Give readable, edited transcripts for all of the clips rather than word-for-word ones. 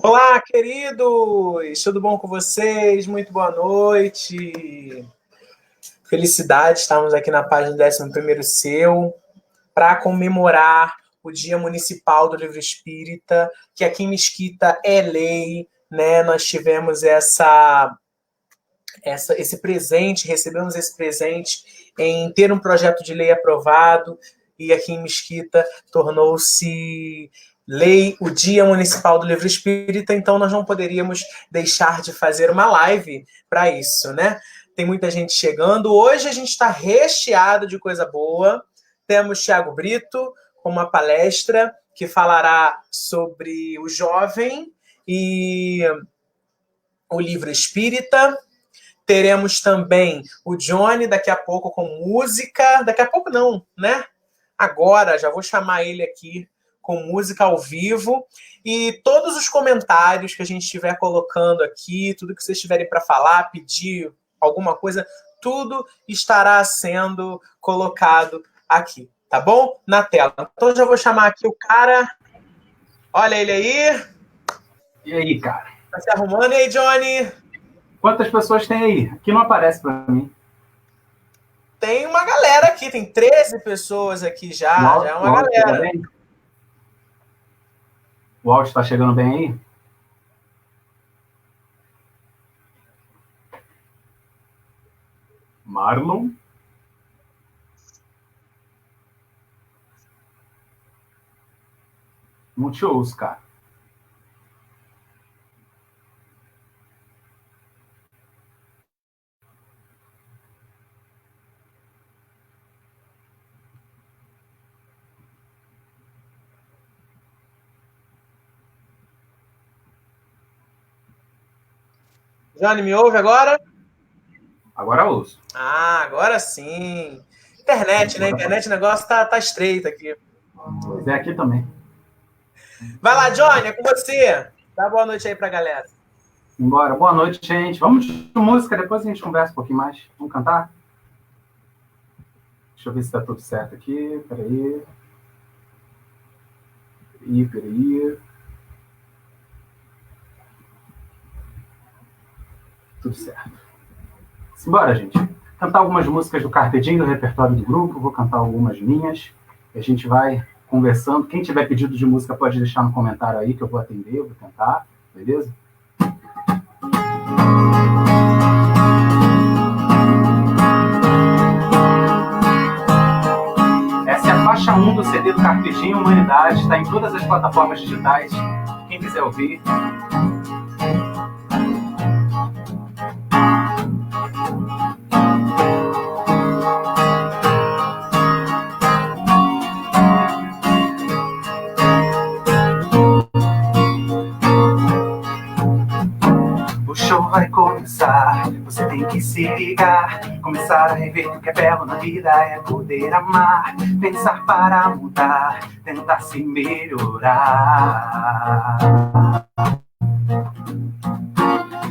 Olá, queridos! Tudo bom com vocês? Muito boa noite. Felicidade, estamos aqui na página 11º Seu para comemorar o Dia Municipal do Livro Espírita, que aqui em Mesquita é lei, né? Nós tivemos esse presente, recebemos esse presente em ter um projeto de lei aprovado, e aqui em Mesquita tornou-se lei o Dia Municipal do Livro Espírita, então nós não poderíamos deixar de fazer uma live para isso, né? Tem muita gente chegando. Hoje a gente está recheado de coisa boa. Temos Thiago Brito com uma palestra que falará sobre o jovem e o livro espírita. Teremos também o Johnny daqui a pouco com música. Daqui a pouco não, né? Agora, já vou chamar ele aqui com música ao vivo. E todos os comentários que a gente estiver colocando aqui, tudo que vocês tiverem para falar, pedir alguma coisa, tudo estará sendo colocado aqui, tá bom? Na tela. Então, já vou chamar aqui o cara. Olha ele aí. E aí, cara? Tá se arrumando? E aí, Johnny? Quantas pessoas tem aí? Aqui não aparece para mim. Tem uma galera aqui, tem 13 pessoas aqui já é uma galera. O áudio está chegando bem aí? Marlon? Não te ouço, cara. Johnny, me ouve agora? Agora ouço. Ah, agora sim. Internet, né? Internet, o negócio tá estreito aqui. Pois é, aqui também. Vai lá, Johnny, é com você. Dá boa noite aí pra galera. Embora. Boa noite, gente. Vamos de música, depois a gente conversa um pouquinho mais. Vamos cantar? Deixa eu ver se tá tudo certo aqui. Peraí. Peraí. Tudo certo. Simbora, gente. Cantar algumas músicas do Carpe Diem, do repertório do grupo. Vou cantar algumas minhas. E a gente vai conversando. Quem tiver pedido de música pode deixar no comentário aí que eu vou atender, eu vou cantar. Beleza? Essa é a faixa 1 do CD do Carpe Diem Humanidade. Está em todas as plataformas digitais. Quem quiser ouvir. Vai começar, você tem que se ligar, começar a rever que o que é belo na vida é poder amar, pensar para mudar, tentar se melhorar.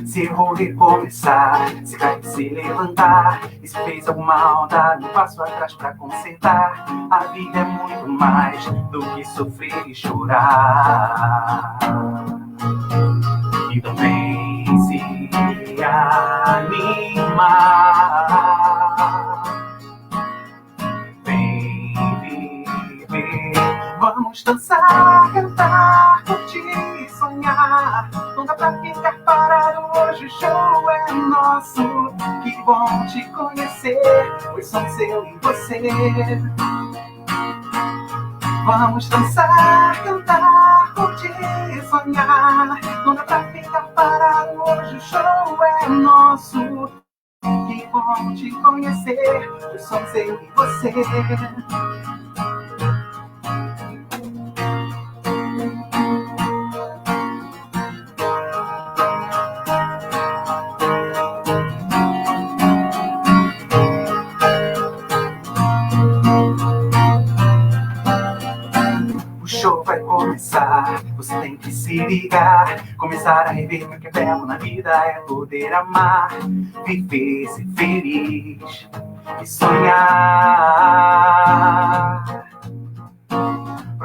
Se errou, recomeçar, se cair, se levantar, e se fez alguma maldade, um passo atrás para consertar. A vida é muito mais do que sofrer e chorar. E também se animar, vem viver, vamos dançar, cantar, curtir, sonhar. Não dá pra ficar parado hoje, o show é nosso. Que bom te conhecer, pois somos eu e você. Vamos dançar, cantar, curtir, sonhar. Não dá pra ficar parado hoje, o show é nosso. Que bom te conhecer, pois somos eu e você. Você tem que se ligar, começar a rever o que é belo na vida é poder amar, viver, ser feliz e sonhar.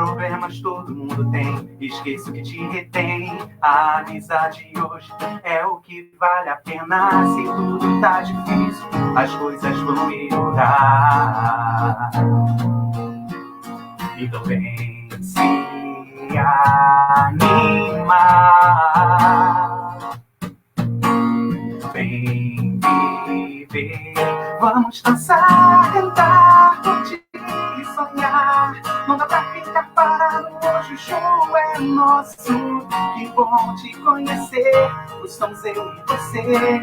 Problemas todo mundo tem, esqueça o que te retém. A amizade hoje é o que vale a pena. Se tudo tá difícil, as coisas vão melhorar. Então vem se animar, vem viver. Vamos dançar, cantar, curtir e sonhar. Não dá pra ficar parado, hoje o show é nosso. Que bom te conhecer, somos eu e você.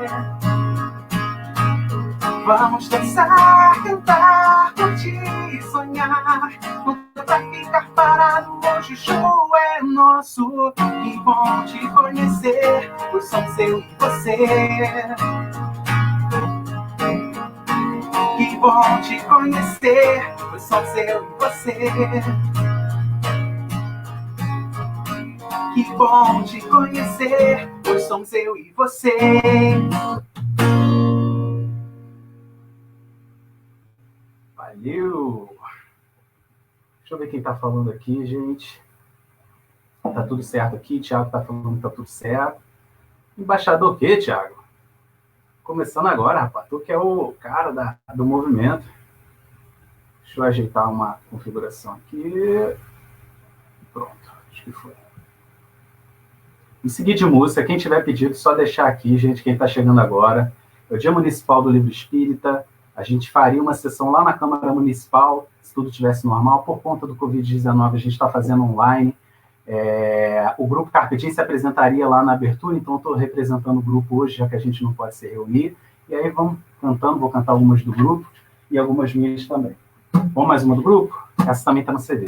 Vamos dançar, cantar, curtir e sonhar. Não dá pra ficar parado, hoje o show é nosso. Que bom te conhecer, somos eu e você. Que bom te conhecer, pois somos eu e você. Que bom te conhecer, pois somos eu e você. Valeu! Deixa eu ver quem tá falando aqui, gente. Tá tudo certo aqui, Thiago tá falando que tá tudo certo. Embaixador o quê, Thiago? Começando agora, rapaz. Tu que é o cara do movimento. Deixa eu ajeitar uma configuração aqui. Pronto, acho que foi. Em seguida de música, quem tiver pedido, só deixar aqui, gente, quem está chegando agora. É o Dia Municipal do Livro Espírita. A gente faria uma sessão lá na Câmara Municipal, se tudo estivesse normal. Por conta do Covid-19, a gente está fazendo online. O grupo Carpe Diem se apresentaria lá na abertura, então estou representando o grupo hoje, já que a gente não pode se reunir. E aí vamos cantando, vou cantar algumas do grupo e algumas minhas também. Vamos mais uma do grupo? Essa também está no CD.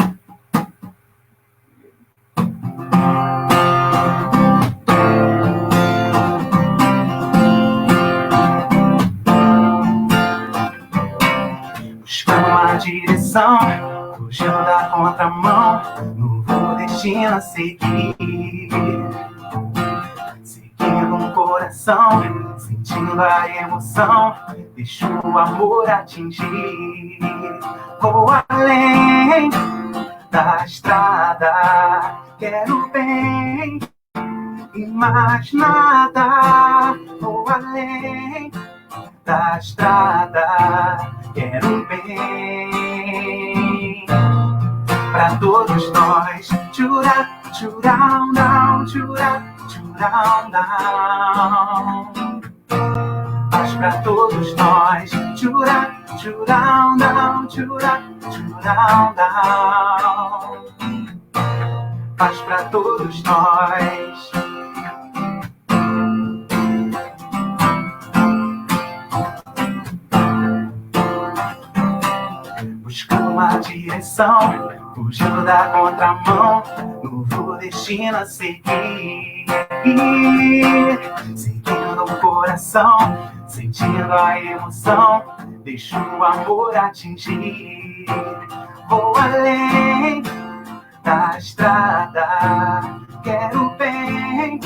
Buscando uma direção, fugindo da contramão, novo destino a seguir. Seguindo um coração, sentindo a emoção, deixo o amor atingir. Vou além da estrada, quero bem e mais nada. Vou além da estrada, quero bem pra todos nós. Chura, churão, não, chura, churão, não. Paz pra todos nós. Chura, churão, não, chura, churão, não. Paz pra todos nós. Buscando uma direção, fugindo da contramão, novo destino a seguir. Seguindo o coração, sentindo a emoção, deixo o amor atingir. Vou além da estrada, quero bem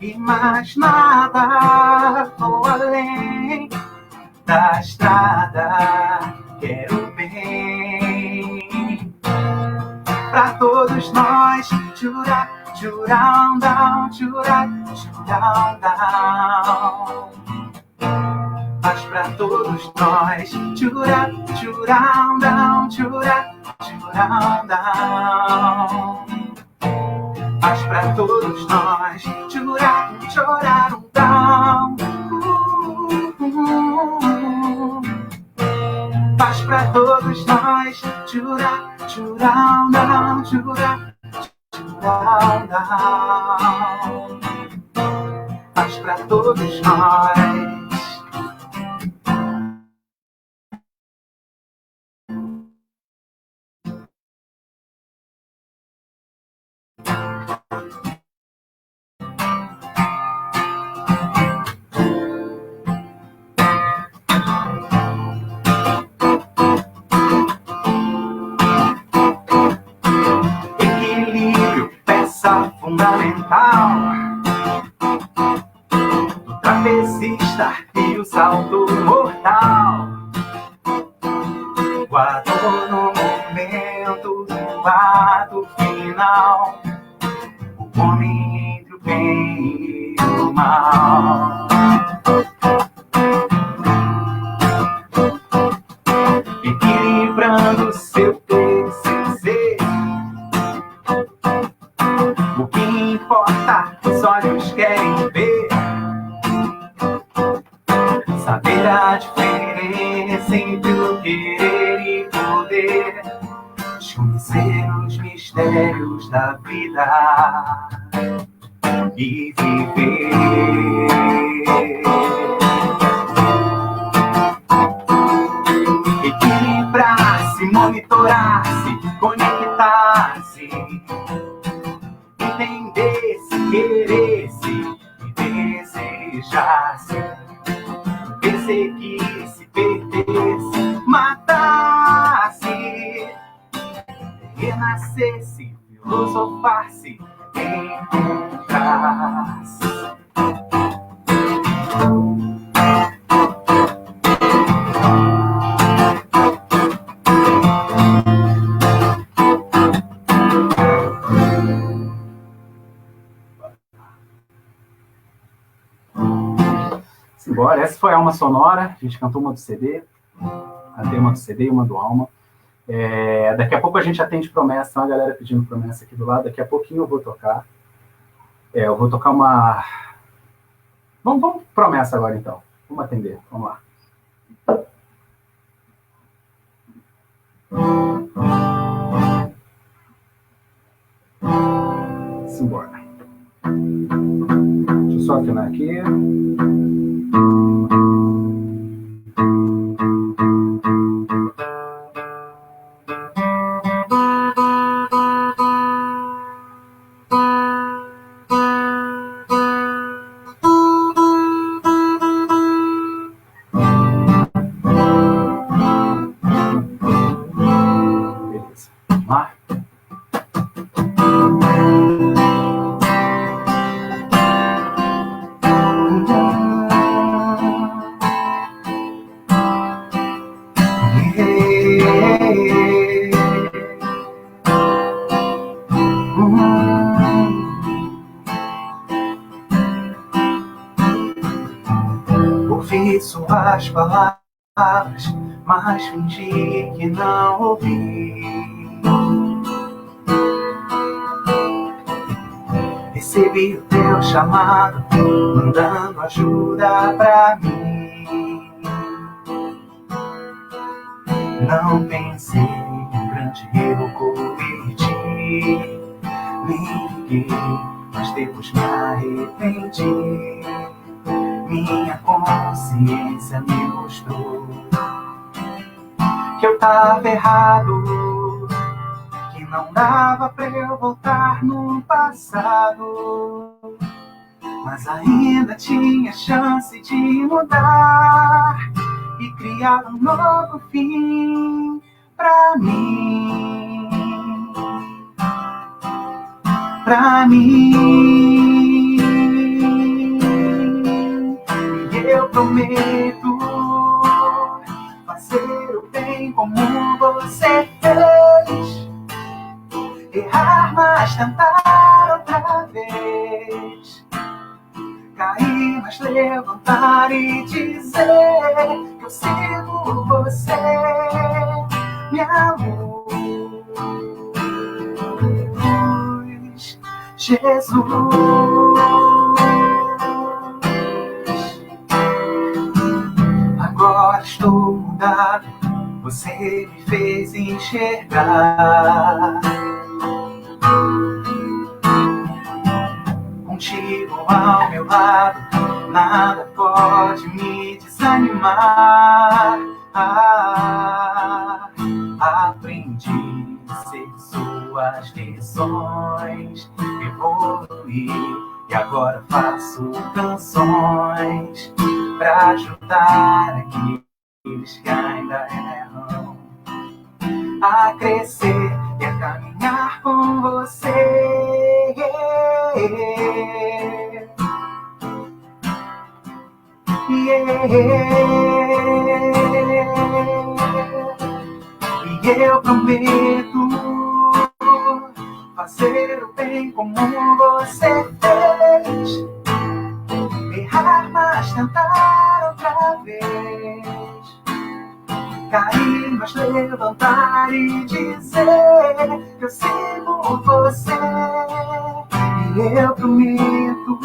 e mais nada. Vou além da estrada, quero bem pra todos nós. Chura, churão, down, chura, churão, down. Paz pra todos nós. Chura, churão, down, chura, churão, down. Paz pra todos nós. Chura, chorar, down. Paz pra todos nós. Chura, churão, down, chura, churão, down. Paz pra todos nós. Equilíbrio, peça fundamental do trapezista e o salto mortal. O ator no momento do ato final, o homem entre o bem e o mal. Equilibrando seu ter e seu ser, o que importa, os olhos querem ver. Saber a diferença entre o querer e poder, desconhecer os mistérios da vida e viver. Equilibrar-se, monitorar-se, conectar-se, entender-se, querer-se e desejar-se, perseguir-se, perder-se, matar-se, renascer-se, filosofar-se, encontrar-se. Simbora, essa foi a Alma Sonora, a gente cantou uma do CD, cantei uma do CD e uma do Alma. Daqui a pouco a gente atende promessa, tem uma galera pedindo promessa aqui do lado, daqui a pouquinho eu vou tocar. Eu vou tocar uma... Vamos promessa agora então, vamos atender, vamos lá. Simbora. Deixa eu só afinar aqui. Ouvi suas palavras, mas fingi que não ouvi. Recebi o teu chamado, mandando ajuda pra mim. Não pensei em grande erro cometi, nem liguei, mas depois me arrependi. Minha consciência me mostrou que eu tava errado, que não dava pra eu voltar no passado, mas ainda tinha chance de mudar e criar um novo fim pra mim, pra mim. Eu prometo fazer o bem como você fez, errar, mas tentar outra vez, cair, mas levantar e dizer que eu sigo você, minha luz, Jesus. Agora estou mudado, você me fez enxergar. Contigo ao meu lado, nada pode me desanimar. Aprendi a ser suas lições, evoluí e agora faço canções pra ajudar aqueles que ainda erram a crescer e a caminhar com você. E eu prometo fazer o bem como você fez, errar, mas tentar outra vez, cair, mas levantar e dizer que eu sigo você. E eu prometo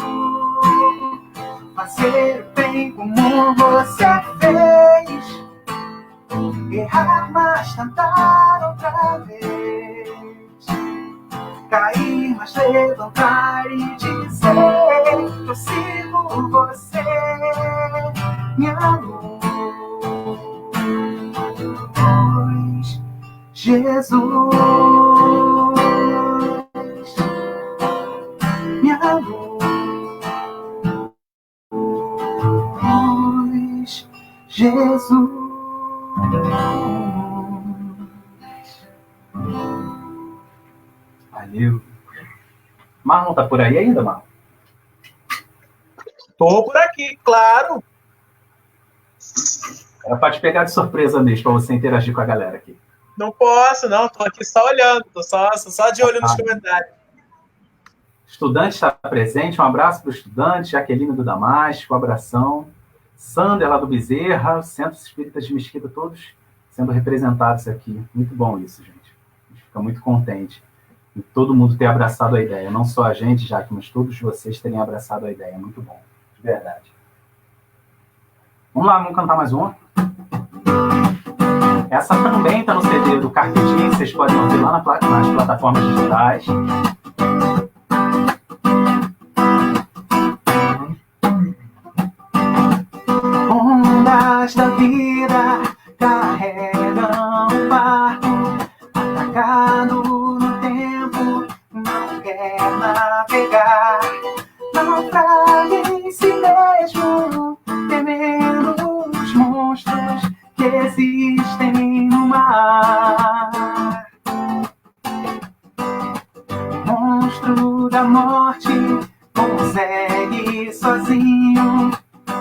fazer o bem como você fez, errar, mas tentar outra vez, cair, mas levantar e dizer que eu sigo você, minha luz, Jesus, minha luz, Jesus. Valeu. Marlon tá por aí ainda, Marlon? Tô por aqui, claro. Era pra te pegar de surpresa mesmo, pra você interagir com a galera aqui. Não posso, não. Tô aqui só olhando. Tô só de olho nos comentários. Estudante está presente. Um abraço para o estudante. Jaqueline do Damasco, um abração. Sander lá do Bezerra, Centros Espíritas de Mesquita, todos sendo representados aqui. Muito bom isso, gente. A gente fica muito contente em todo mundo ter abraçado a ideia. Não só a gente, Jaque, mas todos vocês terem abraçado a ideia. Muito bom, de verdade. Vamos lá, vamos cantar mais uma. Essa também está no CD do Carpe Diem, vocês podem ouvir lá nas plataformas digitais. Ondas da vida carregam o barco, atacado no tempo, não quer navegar, naufraga em si mesmo, temendo os monstros que existem no mar. O monstro da morte consegue sozinho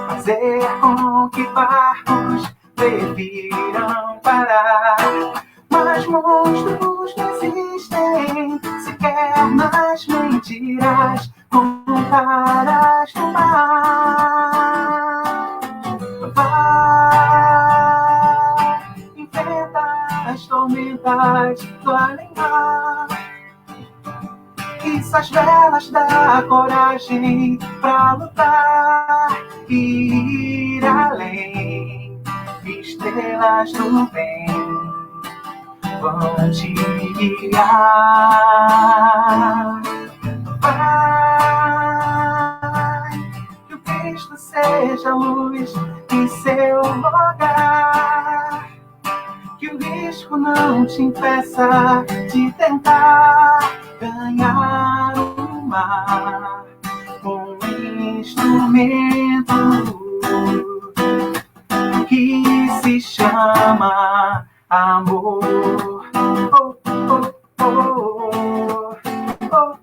fazer com que barcos prefiram parar. Mas monstros não existem sequer nas mentiras contadas no mar. Vai, enfrenta as tormentas do além-mar. Isso as velas dá coragem pra lutar e ir além. Estrelas do bem vão te guiar. Vai, que o Cristo seja luz em seu lugar. Que o risco não te impeça de tentar ganhar o mar com um instrumento que se chama amor. Oh, oh, oh, oh,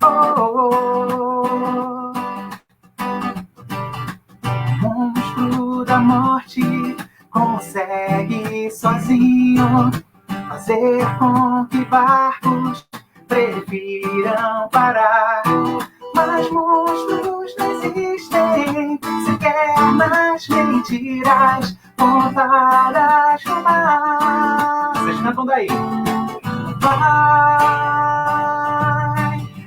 oh, oh. O monstro da morte consegue sozinho fazer com que barcos prefiram parar. Mas monstros não existem sequer nas mentiras contadas no mar. Vocês cantam daí. Vai,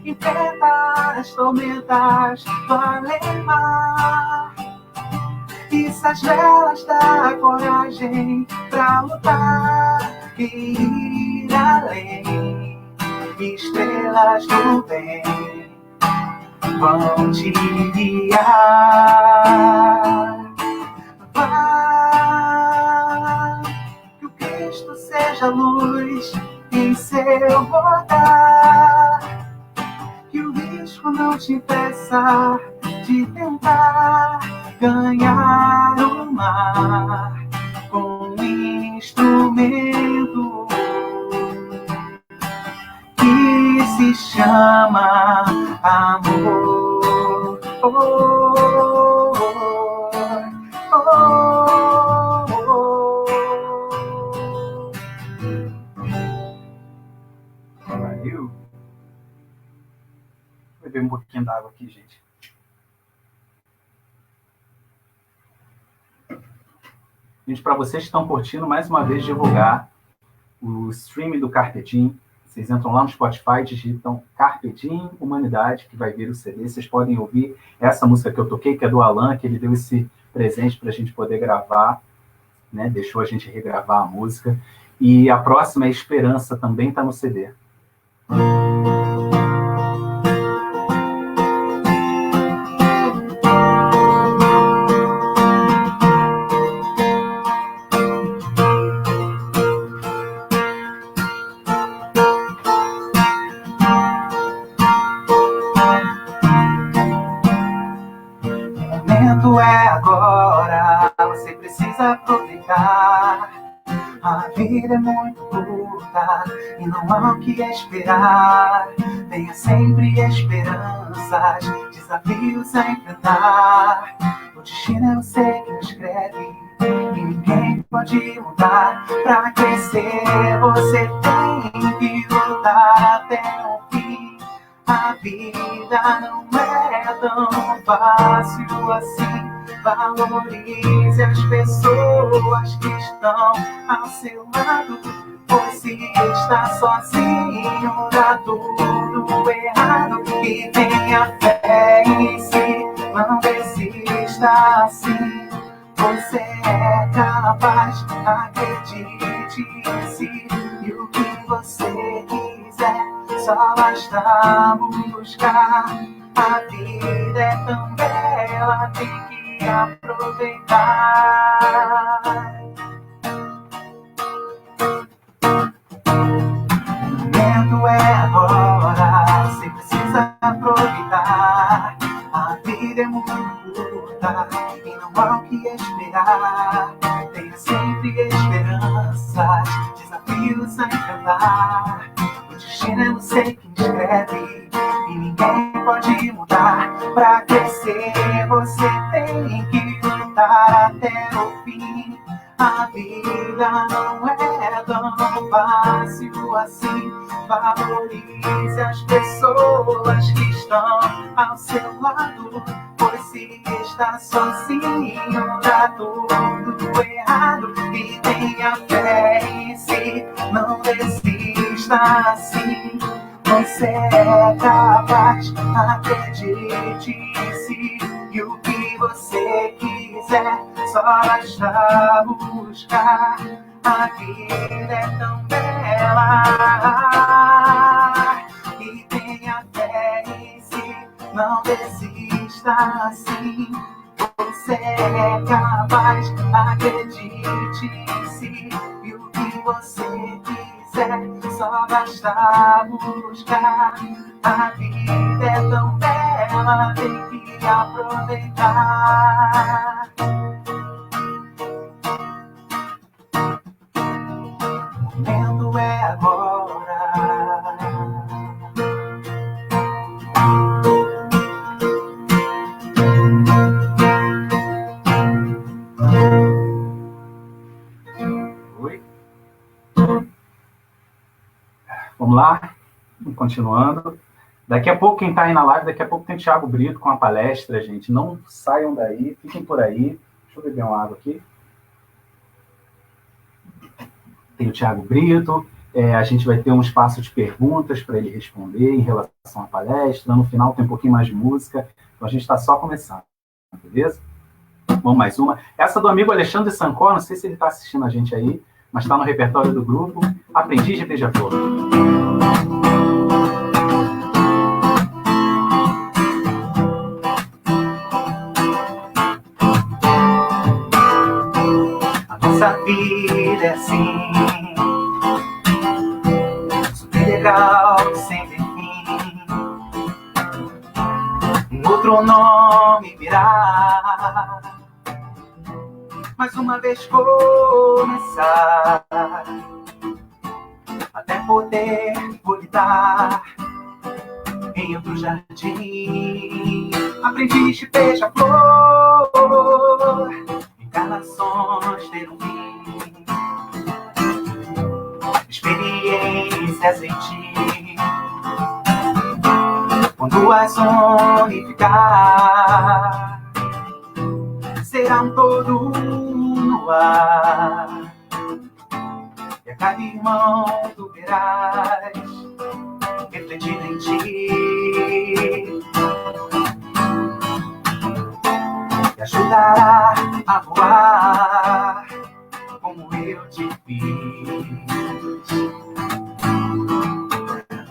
enfrenta as tormentas do além-mar. Isso as velas dá coragem pra lutar e ir além. Estrelas do bem vão te guiar. Vai, que o Cristo seja luz em seu lugar. Que o risco não te impeça de tentar ganhar o mar com um instrumento que se chama amor. Oh, oh, oh, oh. Valeu. beber um pouquinho d'água aqui, gente. Gente, para vocês que estão curtindo, mais uma vez divulgar o streaming do Carpe Diem. Vocês entram lá no Spotify, digitam Carpe Diem Humanidade, que vai vir o CD. Vocês podem ouvir essa música que eu toquei, que é do Alan, que ele deu esse presente para a gente poder gravar, né? Deixou a gente regravar a música. E a próxima é Esperança, também está no CD. A vida é muito curta e não há o que esperar. Tenha sempre esperanças, desafios a enfrentar. O destino é você que escreve e ninguém pode mudar. Pra crescer você tem que lutar até o fim. A vida não é tão fácil assim. Valorize as pessoas que estão ao seu lado. Pois se está sozinho, dá tudo errado. E tenha fé em si, não desista assim. Você é capaz, acredite em si. E o que você quiser, só basta buscar. A vida é tão bela, tem que aproveitar. O momento é agora, você precisa aproveitar. A vida é muito curta e não há o que esperar. Tenha sempre esperanças, desafios a enfrentar. O destino é você quem escreve e ninguém pode mudar. Pra crescer você tem que lutar até o fim. A vida não é tão fácil assim. Valorize as pessoas que estão ao seu lado. Pois se está sozinho, dá tudo errado. E tenha fé em si, não desista assim. Você é capaz, acredite em si. E o que você quiser, só basta buscar. A vida é tão bela. E tenha fé em si, não desista assim. Você é capaz, acredite em si. E o que você quiser, só basta buscar. A vida é tão bela, tem que aproveitar. O momento é agora. Oi? Vamos lá? Continuando. Daqui a pouco, quem está aí na live, daqui a pouco tem Thiago Brito com a palestra, gente. Não saiam daí, fiquem por aí. Deixa eu beber uma água aqui. Tem o Thiago Brito. A gente vai ter um espaço de perguntas para ele responder em relação à palestra. No final tem um pouquinho mais de música. Então a gente está só começando, beleza? Vamos mais uma. Essa do amigo Alexandre Sancó, não sei se ele está assistindo a gente aí, mas está no repertório do grupo. Aprendiz de Beija-Flor. Nossa vida é assim, super legal, sem ter fim. Um outro nome virá, mais uma vez começar, até poder voltar em outro jardim. Aprendiz de Beija-Flor, encarnações ter um fim, experiências em ti. Quando ruas unificar. Será um todo no ar, e a cada irmão tu verás refletido em ti, e ajudará a voar como eu te fiz.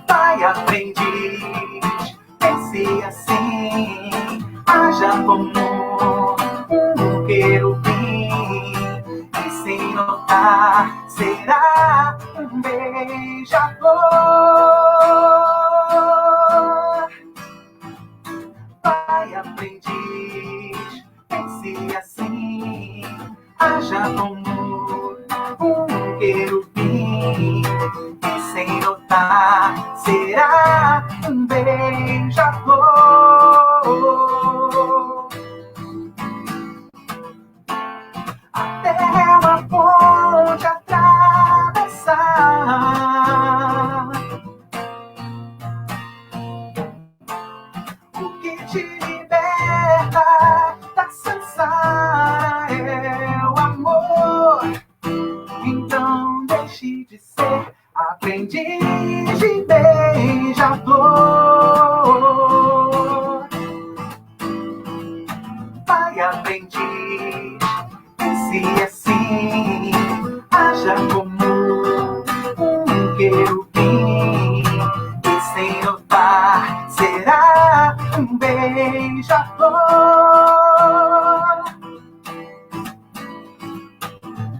Vai, aprendiz, pense assim, haja como um querubim, e sem notar será um beija-flor. Vai, aprendiz, pense assim, haja como um querubim, e sem notar será um beija-flor. Até uma ponte atravessar, o que te liberta da Sansara é o amor. Então deixe de ser aprendiz de beija-flor. Vai, aprendiz, pense assim, haja como um querubim, e sem notar será um beija-flor.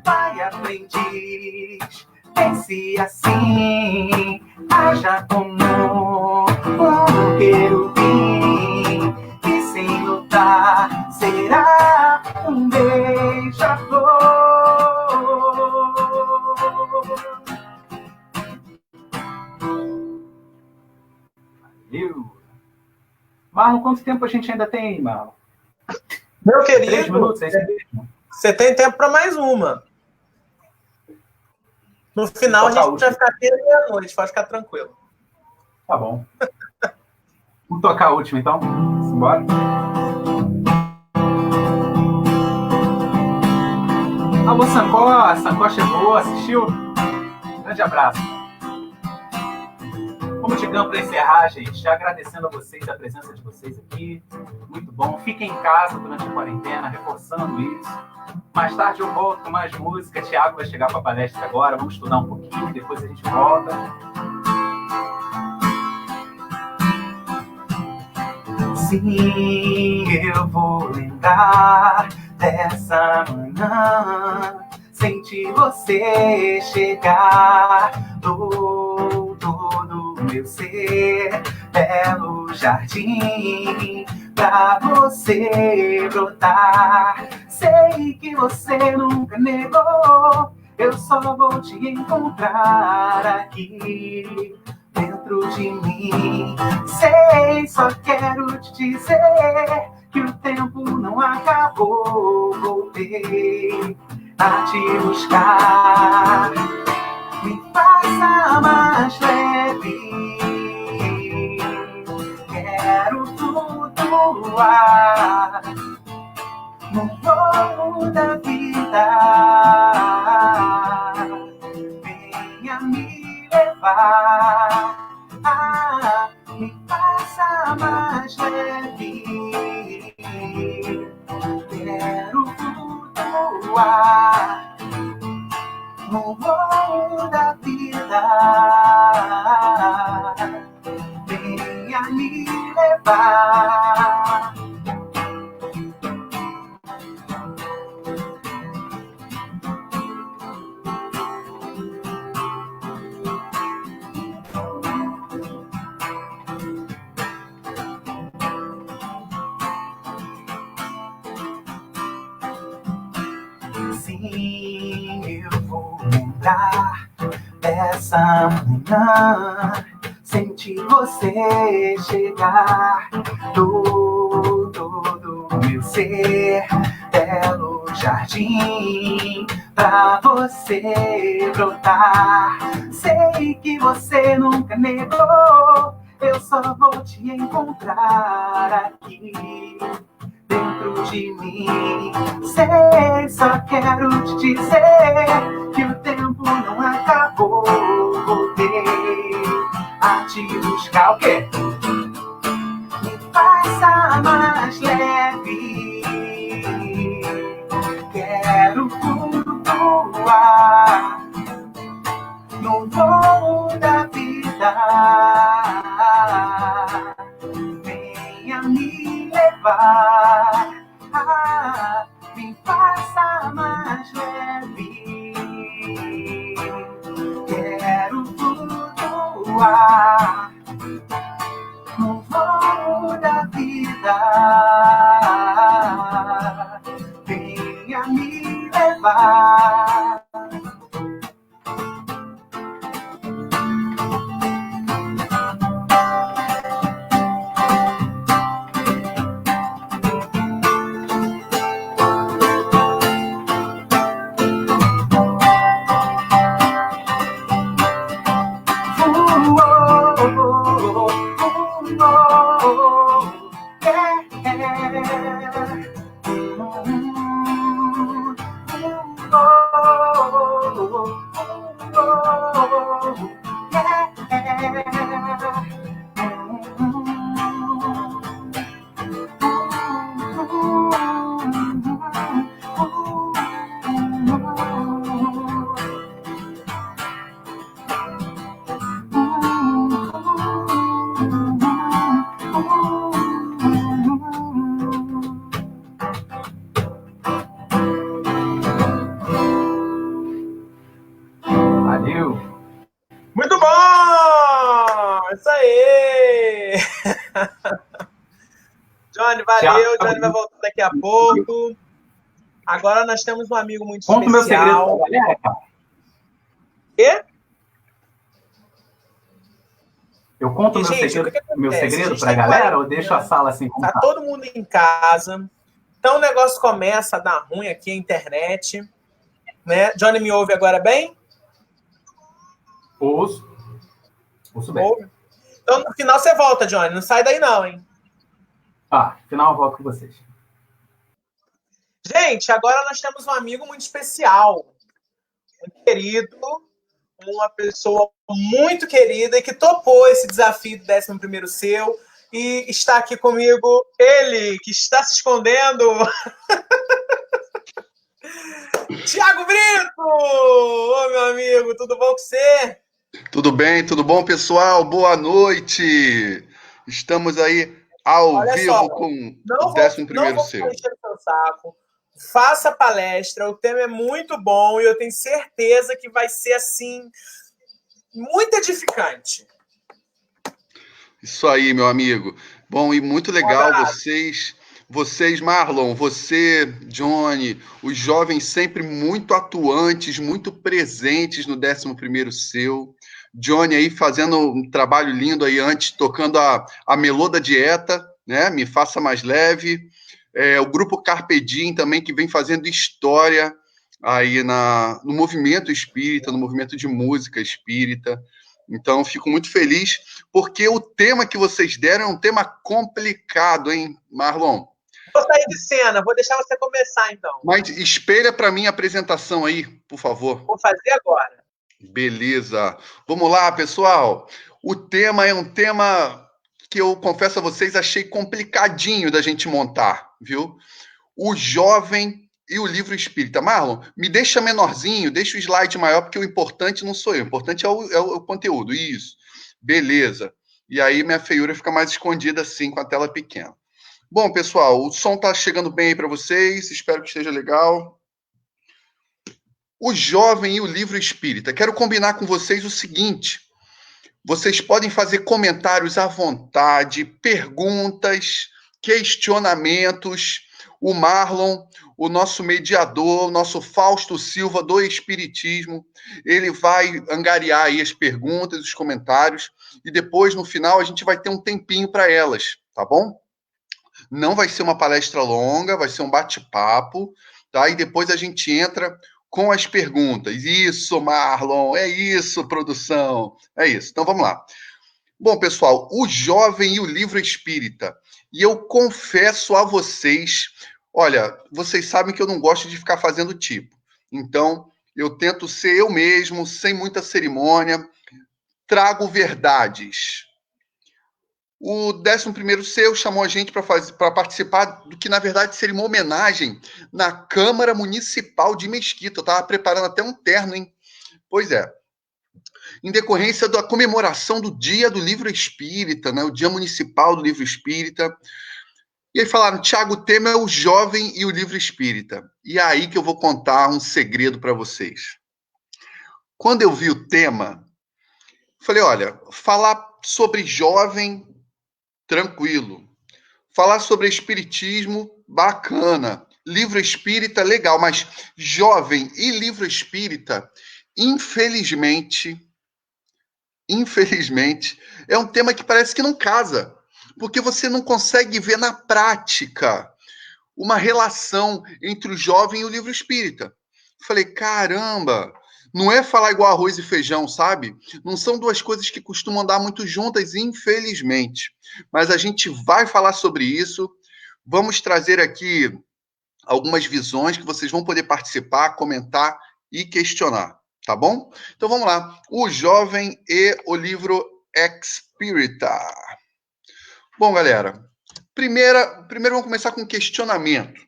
Vai, aprendiz, pense assim, haja como um querubim, e sem notar será um beija-flor. Valeu! Marlon, quanto tempo a gente ainda tem, Marlon? Meu querido, 3 minutos, é isso mesmo? você tem tempo para mais uma. No final, a gente vai ficar até meia-noite, pode ficar tranquilo. Tá bom. Vamos tocar a última, então? Bora. Alô, Sancó. Sancó chegou, assistiu? Grande abraço. Como digamos para encerrar, gente, já agradecendo a vocês, a presença de vocês aqui. Muito bom. Fiquem em casa durante a quarentena, reforçando isso. Mais tarde eu volto com mais música. Thiago vai chegar para a palestra agora. Vamos estudar um pouquinho, depois a gente volta. Sim, eu vou lembrar dessa manhã, senti você chegar, todo meu ser, belo jardim, pra você brotar. Sei que você nunca negou, eu só vou te encontrar aqui dentro de mim. Sei, só quero te dizer que o tempo não acabou. Voltei a te buscar. Me faça mais leve. Quero flutuar no voo da vida. Venha me levar. Me faça mais leve. Quero flutuar no voo da vida. Venha me levar. Sim, eu vou lembrar dessa manhã, senti você chegar, todo meu ser, belo jardim, pra você brotar. Sei que você nunca negou, eu só vou te encontrar aqui dentro de mim. Sei, só quero te dizer que o tempo não acabou. Voltei a te buscar. O quê? Me faça mais leve. Quero flutuar no voo da vida. Venha me levar, me faça mais leve. Quero flutuar no voo da vida. Venha me levar. Valeu! Muito bom! Isso aí! Johnny, valeu. Johnny vai voltar daqui a pouco. Agora nós temos um amigo muito Conta o meu segredo especial. pra galera, cara. Quê? Eu conto E, gente, o que meu acontece? A segredo gente pra tem galera ou quarentena, deixo a sala assim como tá tá? todo mundo em casa. Então o negócio começa a dar ruim aqui, a internet. Né? Johnny, me ouve agora bem? Ouço bem. Ouve? Então no final você volta, Johnny. Não sai daí não, hein? Tá, final eu volto com vocês. Gente, agora nós temos um amigo muito especial. Um querido, uma pessoa muito querida e que topou esse desafio do 11º Seu. E está aqui comigo ele, que está se escondendo. Tiago Brito! Ô, meu amigo, tudo bom com você? Tudo bem, tudo bom, pessoal? Boa noite! Estamos aí ao Olha vivo só, com não o vou 11º Seu. encher o seu saco. Faça a palestra, o tema é muito bom e eu tenho certeza que vai ser, assim, muito edificante. Isso aí, meu amigo. Bom, e muito legal abraço. vocês, Marlon, você, Johnny, os jovens sempre muito atuantes, muito presentes no 11º Seu. Johnny aí fazendo um trabalho lindo aí antes, tocando a Melô da Dieta, né? Me Faça Mais Leve. O grupo Carpe Diem também, que vem fazendo história aí no movimento espírita, no movimento de música espírita. Então, fico muito feliz, porque o tema que vocês deram é um tema complicado, hein, Marlon? Vou sair de cena, vou deixar você começar, então. Mas espelha para mim a apresentação aí, por favor. Vou fazer agora. Beleza. Vamos lá, pessoal. O tema é um tema que eu confesso a vocês, achei complicadinho da gente montar, viu? O jovem e o livro espírita. Marlon, me deixa menorzinho, deixa o slide maior, porque o importante não sou eu, o importante é o conteúdo. Isso. Beleza. E aí minha feiura fica mais escondida assim, com a tela pequena. Bom, pessoal, o som tá chegando bem aí para vocês, espero que esteja legal. O jovem e o livro espírita. Quero combinar com vocês o seguinte: vocês podem fazer comentários à vontade, perguntas, questionamentos. O Marlon, o nosso mediador, o nosso Fausto Silva do Espiritismo, ele vai angariar aí as perguntas, os comentários, e depois, no final, a gente vai ter um tempinho para elas, tá bom? Não vai ser uma palestra longa, vai ser um bate-papo, tá? E depois a gente entra com as perguntas. Isso, Marlon, é isso, produção, é isso. Então, vamos lá. Bom, pessoal, o jovem e o livro espírita. E eu confesso a vocês, olha, vocês sabem que eu não gosto de ficar fazendo tipo. Então, eu tento ser eu mesmo, sem muita cerimônia, trago verdades. O 11º Seu chamou a gente para participar do que, na verdade, seria uma homenagem na Câmara Municipal de Mesquita. Eu estava preparando até um terno, hein? Pois é. Em decorrência da comemoração do Dia do Livro Espírita, né? O Dia Municipal do Livro Espírita. E aí falaram, Tiago, o tema é o jovem e o livro espírita. E é aí que eu vou contar um segredo para vocês. Quando eu vi o tema, falei, olha, falar sobre jovem, tranquilo. Falar sobre espiritismo, bacana. Livro espírita, legal. Mas jovem e livro espírita, infelizmente, é um tema que parece que não casa. Porque você não consegue ver na prática uma relação entre o jovem e o livro espírita. Falei, caramba, não é falar igual arroz e feijão, sabe? Não são duas coisas que costumam andar muito juntas, infelizmente. Mas a gente vai falar sobre isso. Vamos trazer aqui algumas visões que vocês vão poder participar, comentar e questionar, tá bom? Então vamos lá. O jovem e o livro espírita. Bom, galera, primeiro vamos começar com um questionamento.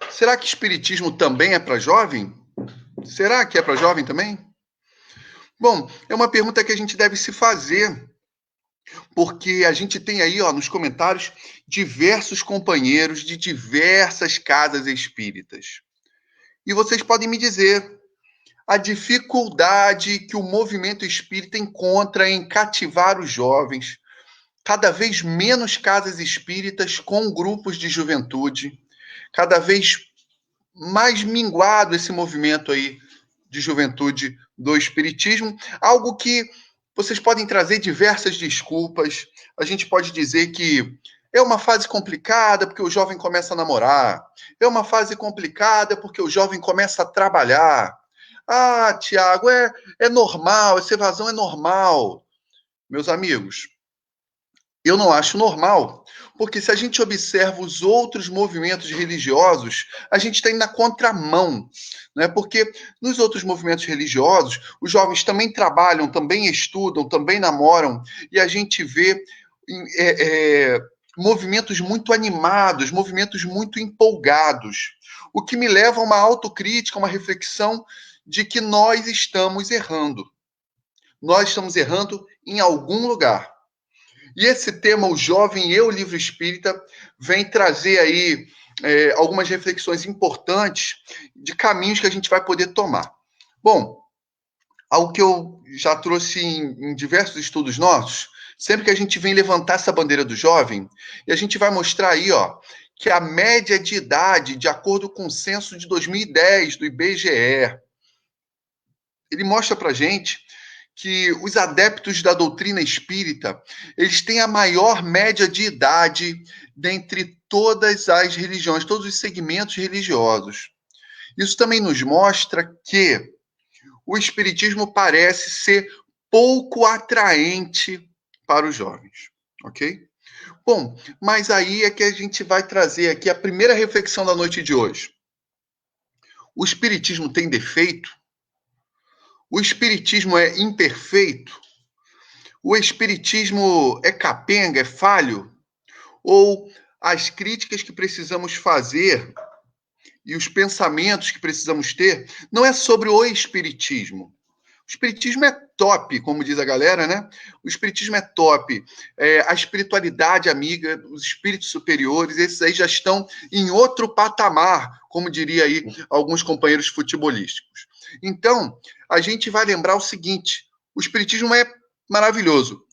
Será que espiritismo também é para jovem? Será que é para jovem também? Bom, é uma pergunta que a gente deve se fazer, porque a gente tem aí, ó, nos comentários, diversos companheiros de diversas casas espíritas. E vocês podem me dizer a dificuldade que o movimento espírita encontra em cativar os jovens, cada vez menos casas espíritas com grupos de juventude, cada vez mais minguado esse movimento aí de juventude do espiritismo, algo que vocês podem trazer diversas desculpas. A gente pode dizer que é uma fase complicada porque o jovem começa a namorar, é uma fase complicada porque o jovem começa a trabalhar. Ah, Tiago, é normal, essa evasão é normal. Meus amigos, eu não acho normal, porque se a gente observa os outros movimentos religiosos, a gente está indo na contramão, né? Porque nos outros movimentos religiosos, os jovens também trabalham, também estudam, também namoram, e a gente vê movimentos muito animados, movimentos muito empolgados, o que me leva a uma autocrítica, uma reflexão de que nós estamos errando. Nós estamos errando em algum lugar. E esse tema, o jovem e o livro espírita, vem trazer aí algumas reflexões importantes de caminhos que a gente vai poder tomar. Bom, algo que eu já trouxe em diversos estudos nossos, sempre que a gente vem levantar essa bandeira do jovem, e a gente vai mostrar aí, ó, que a média de idade, de acordo com o censo de 2010 do IBGE, ele mostra pra gente que os adeptos da doutrina espírita, eles têm a maior média de idade dentre todas as religiões, todos os segmentos religiosos. Isso também nos mostra que o espiritismo parece ser pouco atraente para os jovens, ok? Bom, mas aí é que a gente vai trazer aqui a primeira reflexão da noite de hoje. O espiritismo tem defeito? O espiritismo é imperfeito? O espiritismo é capenga, é falho? Ou as críticas que precisamos fazer e os pensamentos que precisamos ter não é sobre o espiritismo. O espiritismo é top, como diz a galera, né? O espiritismo é top. A espiritualidade amiga, os espíritos superiores, esses aí já estão em outro patamar, como diria aí alguns companheiros futebolísticos. Então, a gente vai lembrar o seguinte, o espiritismo é maravilhoso.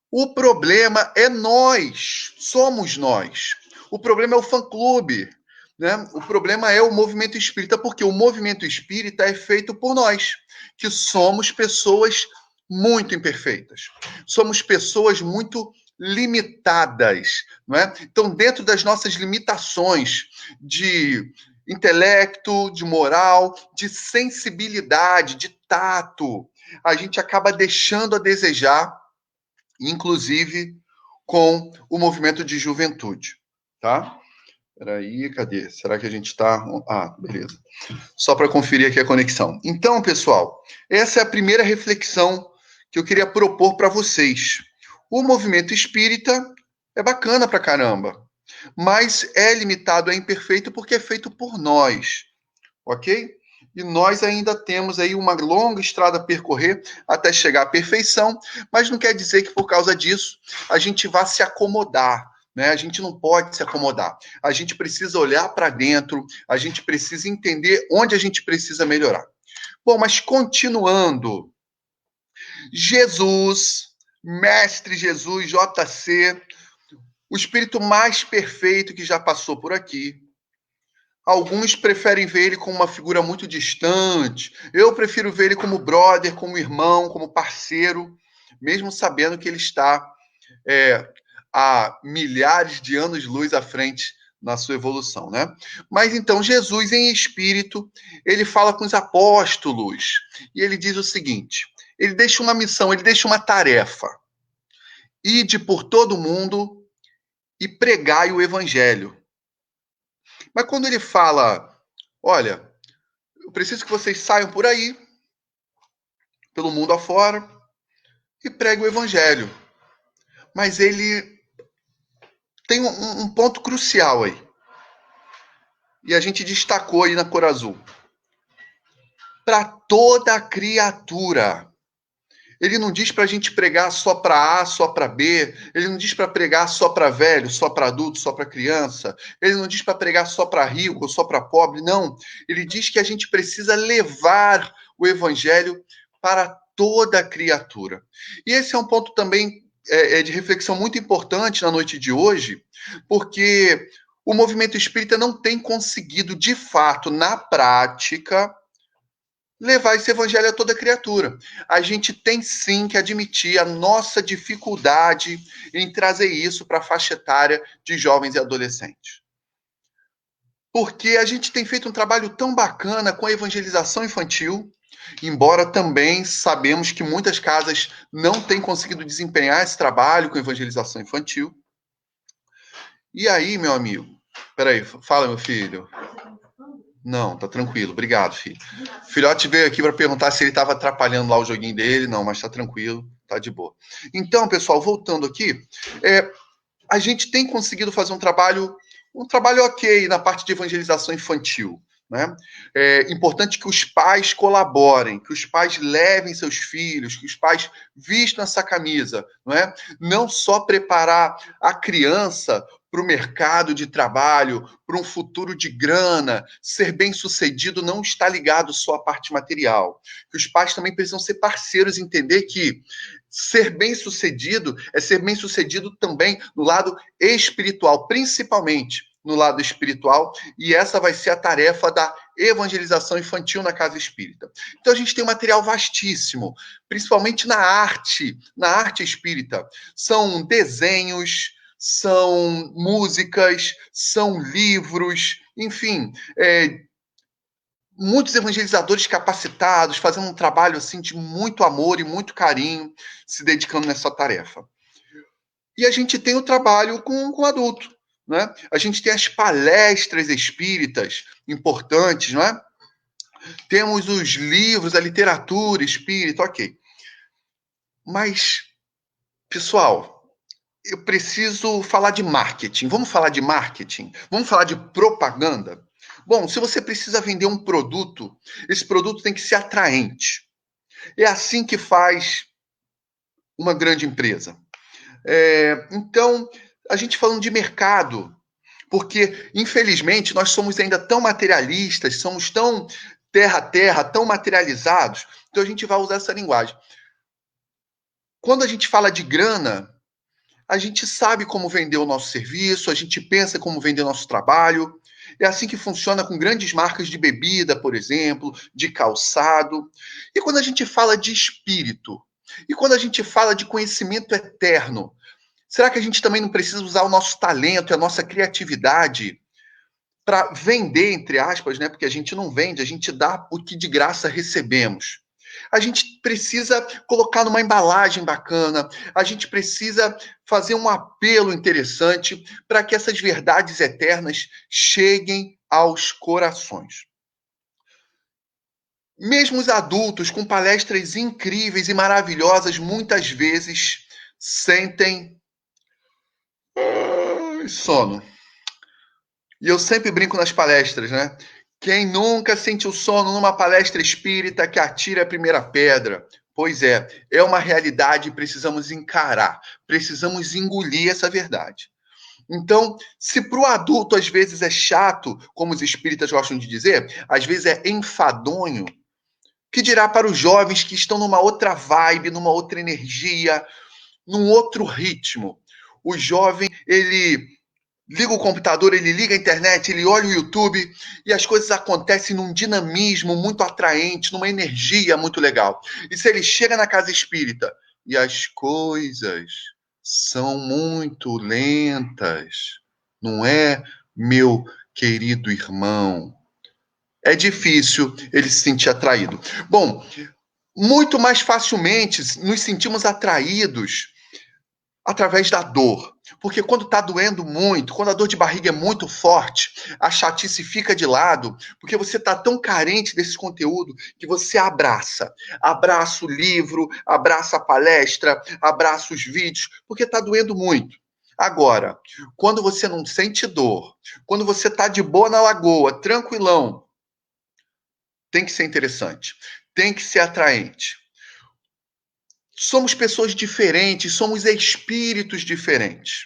O problema é nós, somos nós. O problema é o fã-clube, né? O problema é o movimento espírita, porque o movimento espírita é feito por nós, que somos pessoas muito imperfeitas. Somos pessoas muito limitadas, não é? Então, dentro das nossas limitações de intelecto, de moral, de sensibilidade, de tato, a gente acaba deixando a desejar inclusive com o movimento de juventude, tá? Peraí, cadê? Será que a gente está... Ah, beleza. Só para conferir aqui a conexão. Então, pessoal, essa é a primeira reflexão que eu queria propor para vocês. O movimento espírita é bacana pra caramba, mas é limitado, é imperfeito porque é feito por nós, ok? E nós ainda temos aí uma longa estrada a percorrer até chegar à perfeição, mas não quer dizer que por causa disso a gente vá se acomodar, né? A gente não pode se acomodar. A gente precisa olhar para dentro, a gente precisa entender onde a gente precisa melhorar. Bom, mas continuando, Jesus, Mestre Jesus, JC, o espírito mais perfeito que já passou por aqui. Alguns preferem ver ele como uma figura muito distante. Eu prefiro ver ele como brother, como irmão, como parceiro, mesmo sabendo que ele está há milhares de anos-luz à frente na sua evolução, né? Mas então Jesus em espírito, ele fala com os apóstolos e ele diz o seguinte, ele deixa uma missão, ele deixa uma tarefa. Ide por todo mundo e pregai o evangelho. Mas quando ele fala, olha, eu preciso que vocês saiam por aí, pelo mundo afora, e preguem o evangelho. Mas ele tem um ponto crucial aí. E a gente destacou aí na cor azul. Para toda criatura. Ele não diz para a gente pregar só para A, só para B. Ele não diz para pregar só para velho, só para adulto, só para criança. Ele não diz para pregar só para rico ou só para pobre. Não. Ele diz que a gente precisa levar o evangelho para toda criatura. E esse é um ponto também de reflexão muito importante na noite de hoje, porque o movimento espírita não tem conseguido, de fato, na prática, levar esse evangelho a toda criatura. A gente tem sim que admitir a nossa dificuldade em trazer isso para a faixa etária de jovens e adolescentes. Porque a gente tem feito um trabalho tão bacana com a evangelização infantil, embora também sabemos que muitas casas não têm conseguido desempenhar esse trabalho com evangelização infantil. E aí, meu amigo? Peraí, fala, meu filho. Não, tá tranquilo. Obrigado, filho. O filhote veio aqui para perguntar se ele estava atrapalhando lá o joguinho dele. Não, mas tá tranquilo, tá de boa. Então, pessoal, voltando aqui, a gente tem conseguido fazer um trabalho ok na parte de evangelização infantil. Né? É importante que os pais colaborem, que os pais levem seus filhos, que os pais vistam essa camisa, não é? Não só preparar a criança para o mercado de trabalho, para um futuro de grana, ser bem-sucedido não está ligado só à parte material. Que os pais também precisam ser parceiros, entender que ser bem-sucedido é ser bem-sucedido também no lado espiritual, principalmente no lado espiritual, e essa vai ser a tarefa da evangelização infantil na casa espírita. Então a gente tem um material vastíssimo, principalmente na arte espírita. São desenhos, são músicas, são livros, enfim, muitos evangelizadores capacitados, fazendo um trabalho assim de muito amor e muito carinho, se dedicando nessa tarefa. E a gente tem o trabalho com adulto. Né? A gente tem as palestras espíritas importantes, não é? Temos os livros, a literatura espírita, ok. Mas, pessoal, eu preciso falar de marketing. Vamos falar de marketing? Vamos falar de propaganda? Bom, se você precisa vender um produto, esse produto tem que ser atraente. É assim que faz uma grande empresa. Então, a gente falando de mercado, porque, infelizmente, nós somos ainda tão materialistas, somos tão terra-terra, tão materializados, então a gente vai usar essa linguagem. Quando a gente fala de grana, a gente sabe como vender o nosso serviço, a gente pensa como vender o nosso trabalho. É assim que funciona com grandes marcas de bebida, por exemplo, de calçado. E quando a gente fala de espírito, e quando a gente fala de conhecimento eterno, será que a gente também não precisa usar o nosso talento e a nossa criatividade para vender, entre aspas, né? Porque a gente não vende, a gente dá o que de graça recebemos. A gente precisa colocar numa embalagem bacana, a gente precisa fazer um apelo interessante para que essas verdades eternas cheguem aos corações. Mesmo os adultos, com palestras incríveis e maravilhosas, muitas vezes sentem sono. E eu sempre brinco nas palestras, né? Quem nunca sentiu sono numa palestra espírita, que atire a primeira pedra. Pois é uma realidade e precisamos encarar, precisamos engolir essa verdade. Então, se para o adulto às vezes é chato, como os espíritas gostam de dizer, às vezes é enfadonho, que dirá para os jovens que estão numa outra vibe, numa outra energia, num outro ritmo. O jovem, ele liga o computador, ele liga a internet, ele olha o YouTube e as coisas acontecem num dinamismo muito atraente, numa energia muito legal. E se ele chega na casa espírita e as coisas são muito lentas, não é, meu querido irmão? É difícil ele se sentir atraído. Bom, muito mais facilmente nos sentimos atraídos através da dor. Porque quando está doendo muito, quando a dor de barriga é muito forte, a chatice fica de lado, porque você está tão carente desse conteúdo que você abraça. Abraça o livro, abraça a palestra, abraça os vídeos, porque está doendo muito. Agora, quando você não sente dor, quando você está de boa na lagoa, tranquilão, tem que ser interessante, tem que ser atraente. Somos pessoas diferentes, somos espíritos diferentes.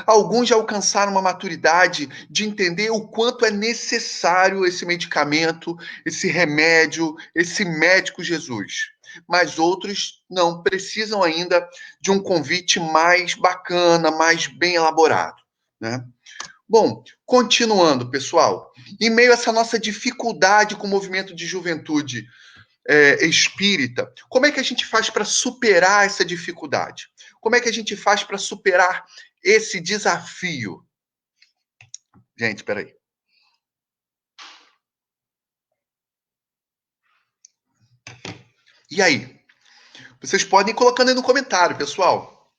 Alguns já alcançaram uma maturidade de entender o quanto é necessário esse medicamento, esse remédio, esse médico Jesus. Mas outros não, precisam ainda de um convite mais bacana, mais bem elaborado, né? Bom, continuando, pessoal, em meio a essa nossa dificuldade com o movimento de juventude espírita, como é que a gente faz para superar essa dificuldade? Como é que a gente faz para superar esse desafio? Gente, espera aí. E aí? Vocês podem ir colocando aí no comentário, pessoal.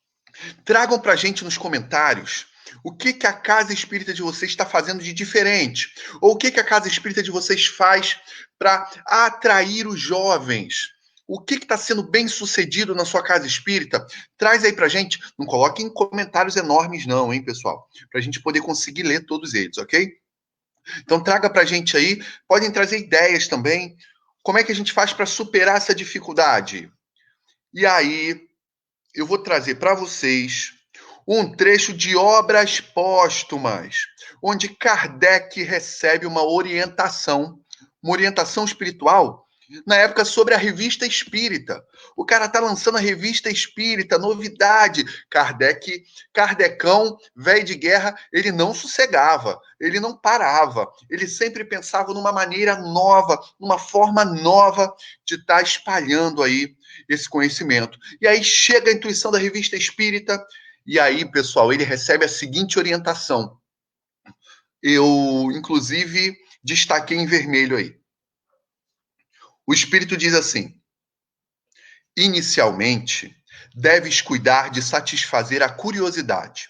Tragam para a gente nos comentários o que a casa espírita de vocês está fazendo de diferente. Ou o que a casa espírita de vocês faz para atrair os jovens. O que está sendo bem sucedido na sua casa espírita? Traz aí para a gente. Não coloque em comentários enormes não, hein, pessoal? Para a gente poder conseguir ler todos eles, ok? Então traga para a gente aí. Podem trazer ideias também. Como é que a gente faz para superar essa dificuldade? E aí, eu vou trazer para vocês um trecho de Obras Póstumas, onde Kardec recebe uma orientação espiritual, na época sobre a Revista Espírita. O cara tá lançando a Revista Espírita, novidade. Kardecão, velho de guerra, ele não sossegava, ele não parava, ele sempre pensava numa maneira nova, numa forma nova de estar espalhando aí esse conhecimento. E aí chega a intuição da Revista Espírita, e aí, pessoal, ele recebe a seguinte orientação. Eu, inclusive, destaquei em vermelho aí. O Espírito diz assim: inicialmente, deves cuidar de satisfazer a curiosidade,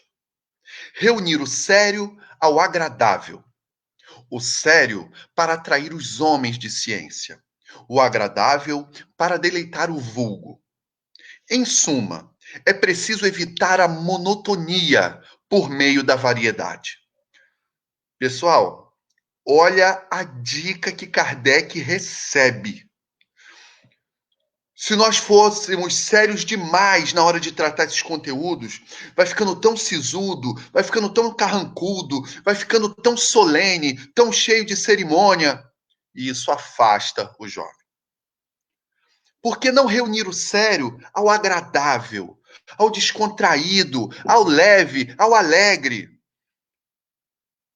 reunir o sério ao agradável, o sério para atrair os homens de ciência, o agradável para deleitar o vulgo. Em suma, é preciso evitar a monotonia por meio da variedade. Pessoal, olha a dica que Kardec recebe. Se nós fôssemos sérios demais na hora de tratar esses conteúdos, vai ficando tão sisudo, vai ficando tão carrancudo, vai ficando tão solene, tão cheio de cerimônia, e isso afasta o jovem. Por que não reunir o sério ao agradável, ao descontraído, ao leve, ao alegre?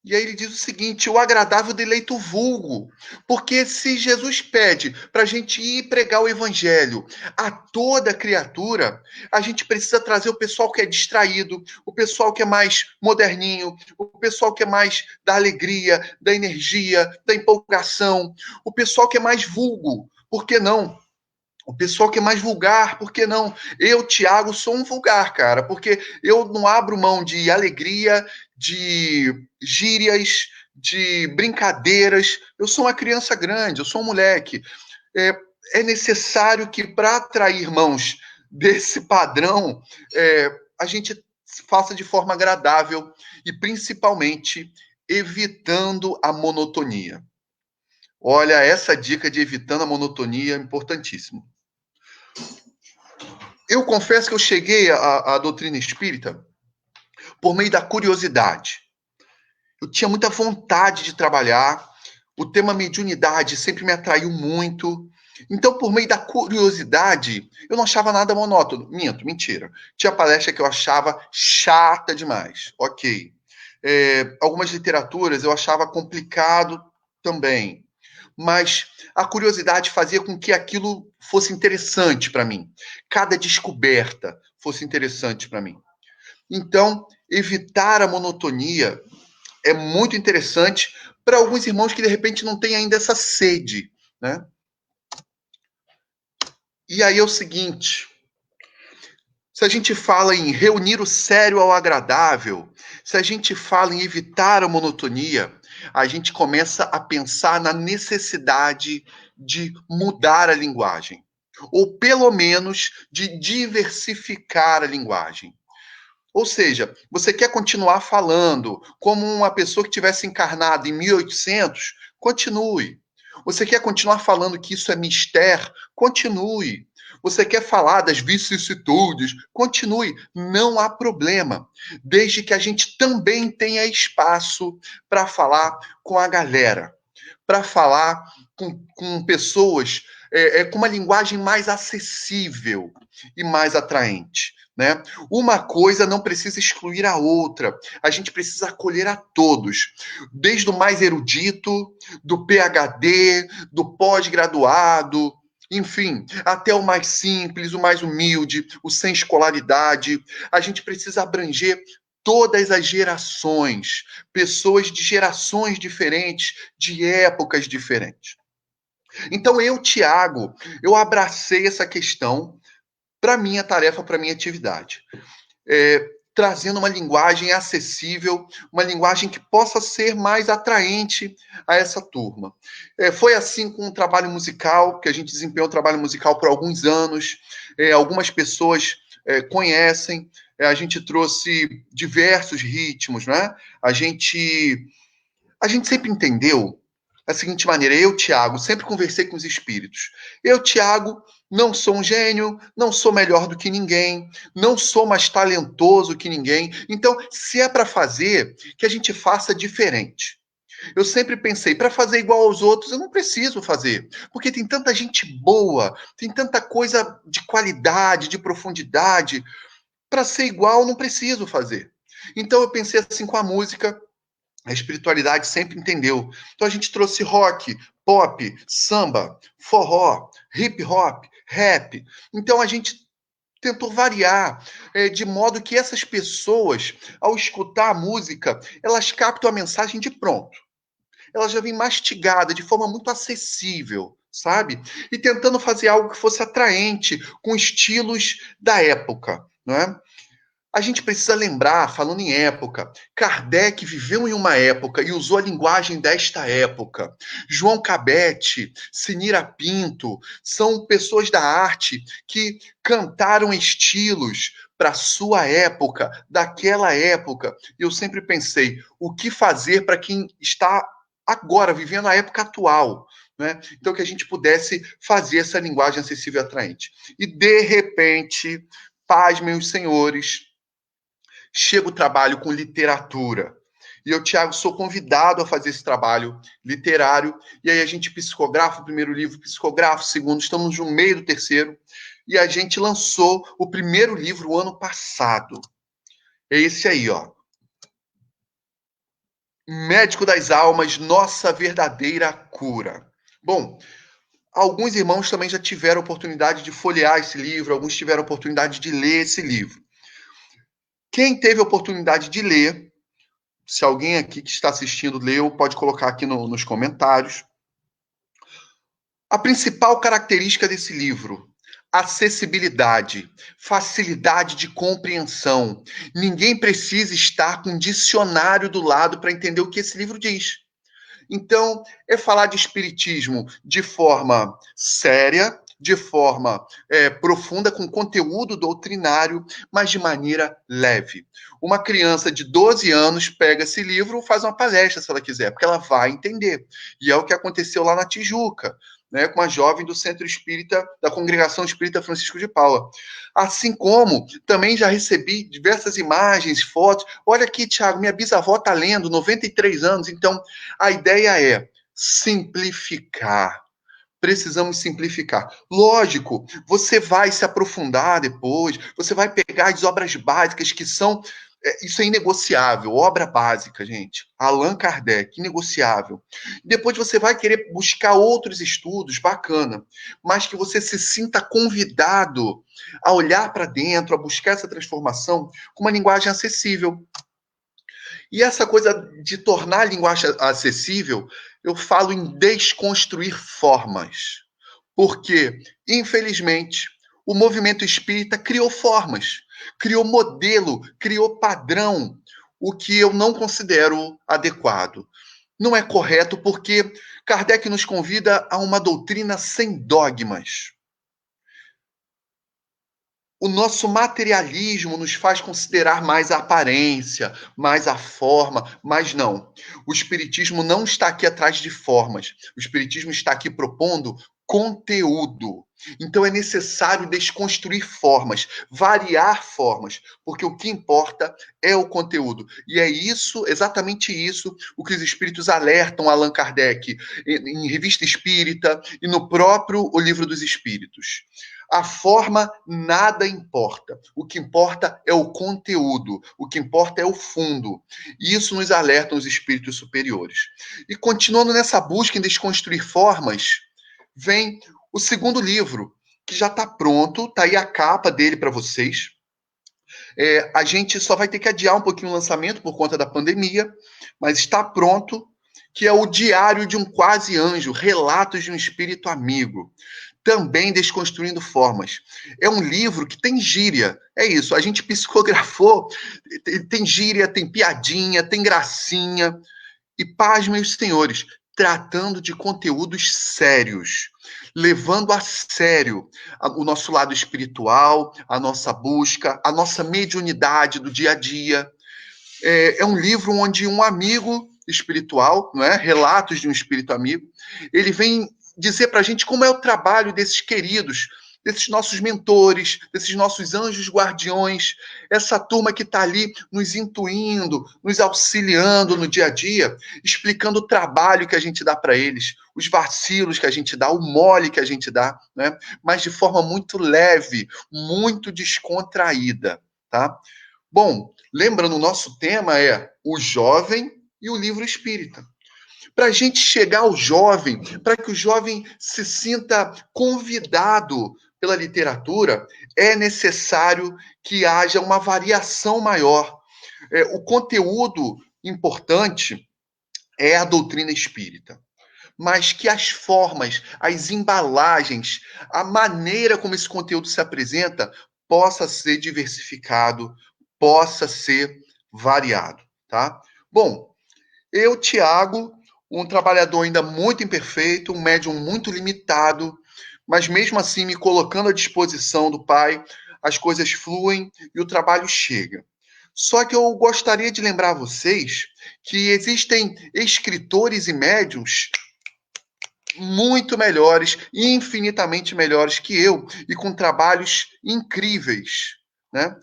E aí ele diz o seguinte: o agradável deleita o vulgo. Porque se Jesus pede para a gente ir pregar o evangelho a toda criatura, a gente precisa trazer o pessoal que é distraído, o pessoal que é mais moderninho, o pessoal que é mais da alegria, da energia, da empolgação, o pessoal que é mais vulgo. Por que não? O pessoal que é mais vulgar, por que não? Eu, Tiago, sou um vulgar, cara, porque eu não abro mão de alegria, de gírias, de brincadeiras. Eu sou uma criança grande, eu sou um moleque. É necessário que, para atrair irmãos desse padrão, a gente faça de forma agradável e, principalmente, evitando a monotonia. Olha, essa dica de evitando a monotonia é importantíssima. Eu confesso que eu cheguei à doutrina espírita por meio da curiosidade. Eu tinha muita vontade de trabalhar, o tema mediunidade sempre me atraiu muito. Então, por meio da curiosidade, eu não achava nada monótono. Mentira. Tinha palestra que eu achava chata demais. Ok. Algumas literaturas eu achava complicado também. Mas a curiosidade fazia com que aquilo fosse interessante para mim. Cada descoberta fosse interessante para mim. Então, evitar a monotonia é muito interessante para alguns irmãos que, de repente, não têm ainda essa sede, né? E aí é o seguinte, se a gente fala em reunir o sério ao agradável, se a gente fala em evitar a monotonia, a gente começa a pensar na necessidade de mudar a linguagem, ou pelo menos de diversificar a linguagem. Ou seja, você quer continuar falando como uma pessoa que tivesse encarnado em 1800? Continue. Você quer continuar falando que isso é mistério? Continue. Você quer falar das vicissitudes? Continue. Não há problema. Desde que a gente também tenha espaço para falar com a galera, para falar com pessoas com uma linguagem mais acessível e mais atraente. Né? Uma coisa não precisa excluir a outra. A gente precisa acolher a todos, desde o mais erudito, do PhD, do pós-graduado, enfim, até o mais simples, o mais humilde, o sem escolaridade. A gente precisa abranger todas as gerações, pessoas de gerações diferentes, de épocas diferentes. Então eu, Tiago, eu abracei essa questão para minha tarefa, para minha atividade. Trazendo uma linguagem acessível, uma linguagem que possa ser mais atraente a essa turma. Foi assim com o trabalho musical, que a gente desempenhou o trabalho musical por alguns anos, algumas pessoas conhecem, a gente trouxe diversos ritmos, né? A gente sempre entendeu da seguinte maneira, eu, Tiago, sempre conversei com os espíritos. Eu, Tiago, não sou um gênio, não sou melhor do que ninguém, não sou mais talentoso que ninguém. Então, se é para fazer, que a gente faça diferente. Eu sempre pensei, para fazer igual aos outros, eu não preciso fazer, porque tem tanta gente boa, tem tanta coisa de qualidade, de profundidade, para ser igual, não preciso fazer. Então, eu pensei assim com a música. A espiritualidade sempre entendeu. Então a gente trouxe rock, pop, samba, forró, hip hop, rap. Então a gente tentou variar de modo que essas pessoas, ao escutar a música, elas captam a mensagem de pronto. Ela já vem mastigada de forma muito acessível, sabe? E tentando fazer algo que fosse atraente, com estilos da época, não é? A gente precisa lembrar, falando em época, Kardec viveu em uma época e usou a linguagem desta época. João Cabete, Sinira Pinto, são pessoas da arte que cantaram estilos para a sua época, daquela época. E eu sempre pensei, o que fazer para quem está agora, vivendo a época atual? Né? Então, que a gente pudesse fazer essa linguagem acessível e atraente. E, de repente, pasmem os senhores, chega o trabalho com literatura. E eu, Tiago, sou convidado a fazer esse trabalho literário. E aí a gente psicografa o primeiro livro, psicografa o segundo, estamos no meio do terceiro. E a gente lançou o primeiro livro o ano passado. É esse aí, ó. Médico das Almas, Nossa Verdadeira Cura. Bom, alguns irmãos também já tiveram oportunidade de folhear esse livro, alguns tiveram oportunidade de ler esse livro. Quem teve a oportunidade de ler, se alguém aqui que está assistindo leu, pode colocar aqui nos comentários. A principal característica desse livro, acessibilidade, facilidade de compreensão. Ninguém precisa estar com um dicionário do lado para entender o que esse livro diz. Então, é falar de espiritismo de forma séria, de forma profunda, com conteúdo doutrinário, mas de maneira leve. Uma criança de 12 anos pega esse livro, faz uma palestra, se ela quiser, porque ela vai entender. E é o que aconteceu lá na Tijuca, né, com a jovem do Centro Espírita, da Congregação Espírita Francisco de Paula. Assim como também já recebi diversas imagens, fotos. Olha aqui, Tiago, minha bisavó está lendo, 93 anos. Então, a ideia é simplificar. Precisamos simplificar. Lógico, você vai se aprofundar depois, você vai pegar as obras básicas que são... isso é inegociável, obra básica, gente. Allan Kardec, inegociável. Depois você vai querer buscar outros estudos, bacana, mas que você se sinta convidado a olhar para dentro, a buscar essa transformação com uma linguagem acessível. E essa coisa de tornar a linguagem acessível, eu falo em desconstruir formas. Porque, infelizmente, o movimento espírita criou formas, criou modelo, criou padrão, o que eu não considero adequado. Não é correto porque Kardec nos convida a uma doutrina sem dogmas. O nosso materialismo nos faz considerar mais a aparência, mais a forma, mas não. O Espiritismo não está aqui atrás de formas. O Espiritismo está aqui propondo conteúdo. Então é necessário desconstruir formas, variar formas, porque o que importa é o conteúdo. E é isso, exatamente isso, o que os espíritos alertam Allan Kardec em Revista Espírita e no próprio O Livro dos Espíritos. A forma nada importa. O que importa é o conteúdo. O que importa é o fundo. E isso nos alertam os espíritos superiores. E continuando nessa busca em desconstruir formas, vem o segundo livro, que já está pronto, está aí a capa dele para vocês. A gente só vai ter que adiar um pouquinho o lançamento por conta da pandemia, mas está pronto, que é o Diário de um Quase Anjo, Relatos de um Espírito Amigo. Também desconstruindo formas. É um livro que tem gíria. É isso, a gente psicografou, tem gíria, tem piadinha, tem gracinha. E pasmem os senhores, tratando de conteúdos sérios, levando a sério o nosso lado espiritual, a nossa busca, a nossa mediunidade do dia a dia. É um livro onde um amigo espiritual, não é? Relatos de um espírito amigo, ele vem dizer para a gente como é o trabalho desses queridos, desses nossos mentores, desses nossos anjos guardiões, essa turma que está ali nos intuindo, nos auxiliando no dia a dia, explicando o trabalho que a gente dá para eles, os vacilos que a gente dá, o mole que a gente dá, né? Mas de forma muito leve, muito descontraída, tá? Bom, lembrando, o nosso tema é o jovem e o livro espírita. Para a gente chegar ao jovem, para que o jovem se sinta convidado pela literatura, é necessário que haja uma variação maior. O conteúdo importante é a doutrina espírita, mas que as formas, as embalagens, a maneira como esse conteúdo se apresenta possa ser diversificado, possa ser variado, tá? Bom, eu, Tiago, um trabalhador ainda muito imperfeito, um médium muito limitado, mas mesmo assim me colocando à disposição do Pai, as coisas fluem e o trabalho chega. Só que eu gostaria de lembrar a vocês que existem escritores e médiums muito melhores, infinitamente melhores que eu, e com trabalhos incríveis, né?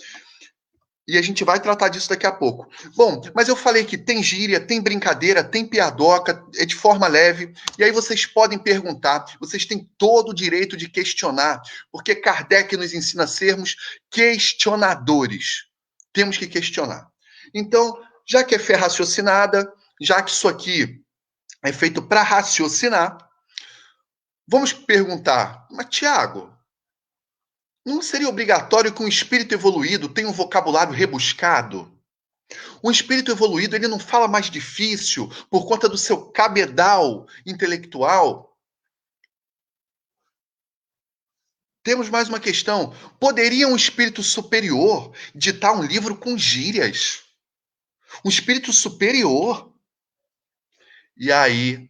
E a gente vai tratar disso daqui a pouco. Bom, mas eu falei que tem gíria, tem brincadeira, tem piadoca, é de forma leve. E aí vocês podem perguntar, vocês têm todo o direito de questionar, porque Kardec nos ensina a sermos questionadores. Temos que questionar. Então, já que é fé raciocinada, já que isso aqui é feito para raciocinar, vamos perguntar, mas Tiago, não seria obrigatório que um espírito evoluído tenha um vocabulário rebuscado? Um espírito evoluído, ele não fala mais difícil por conta do seu cabedal intelectual? Temos mais uma questão. Poderia um espírito superior ditar um livro com gírias? Um espírito superior? E aí,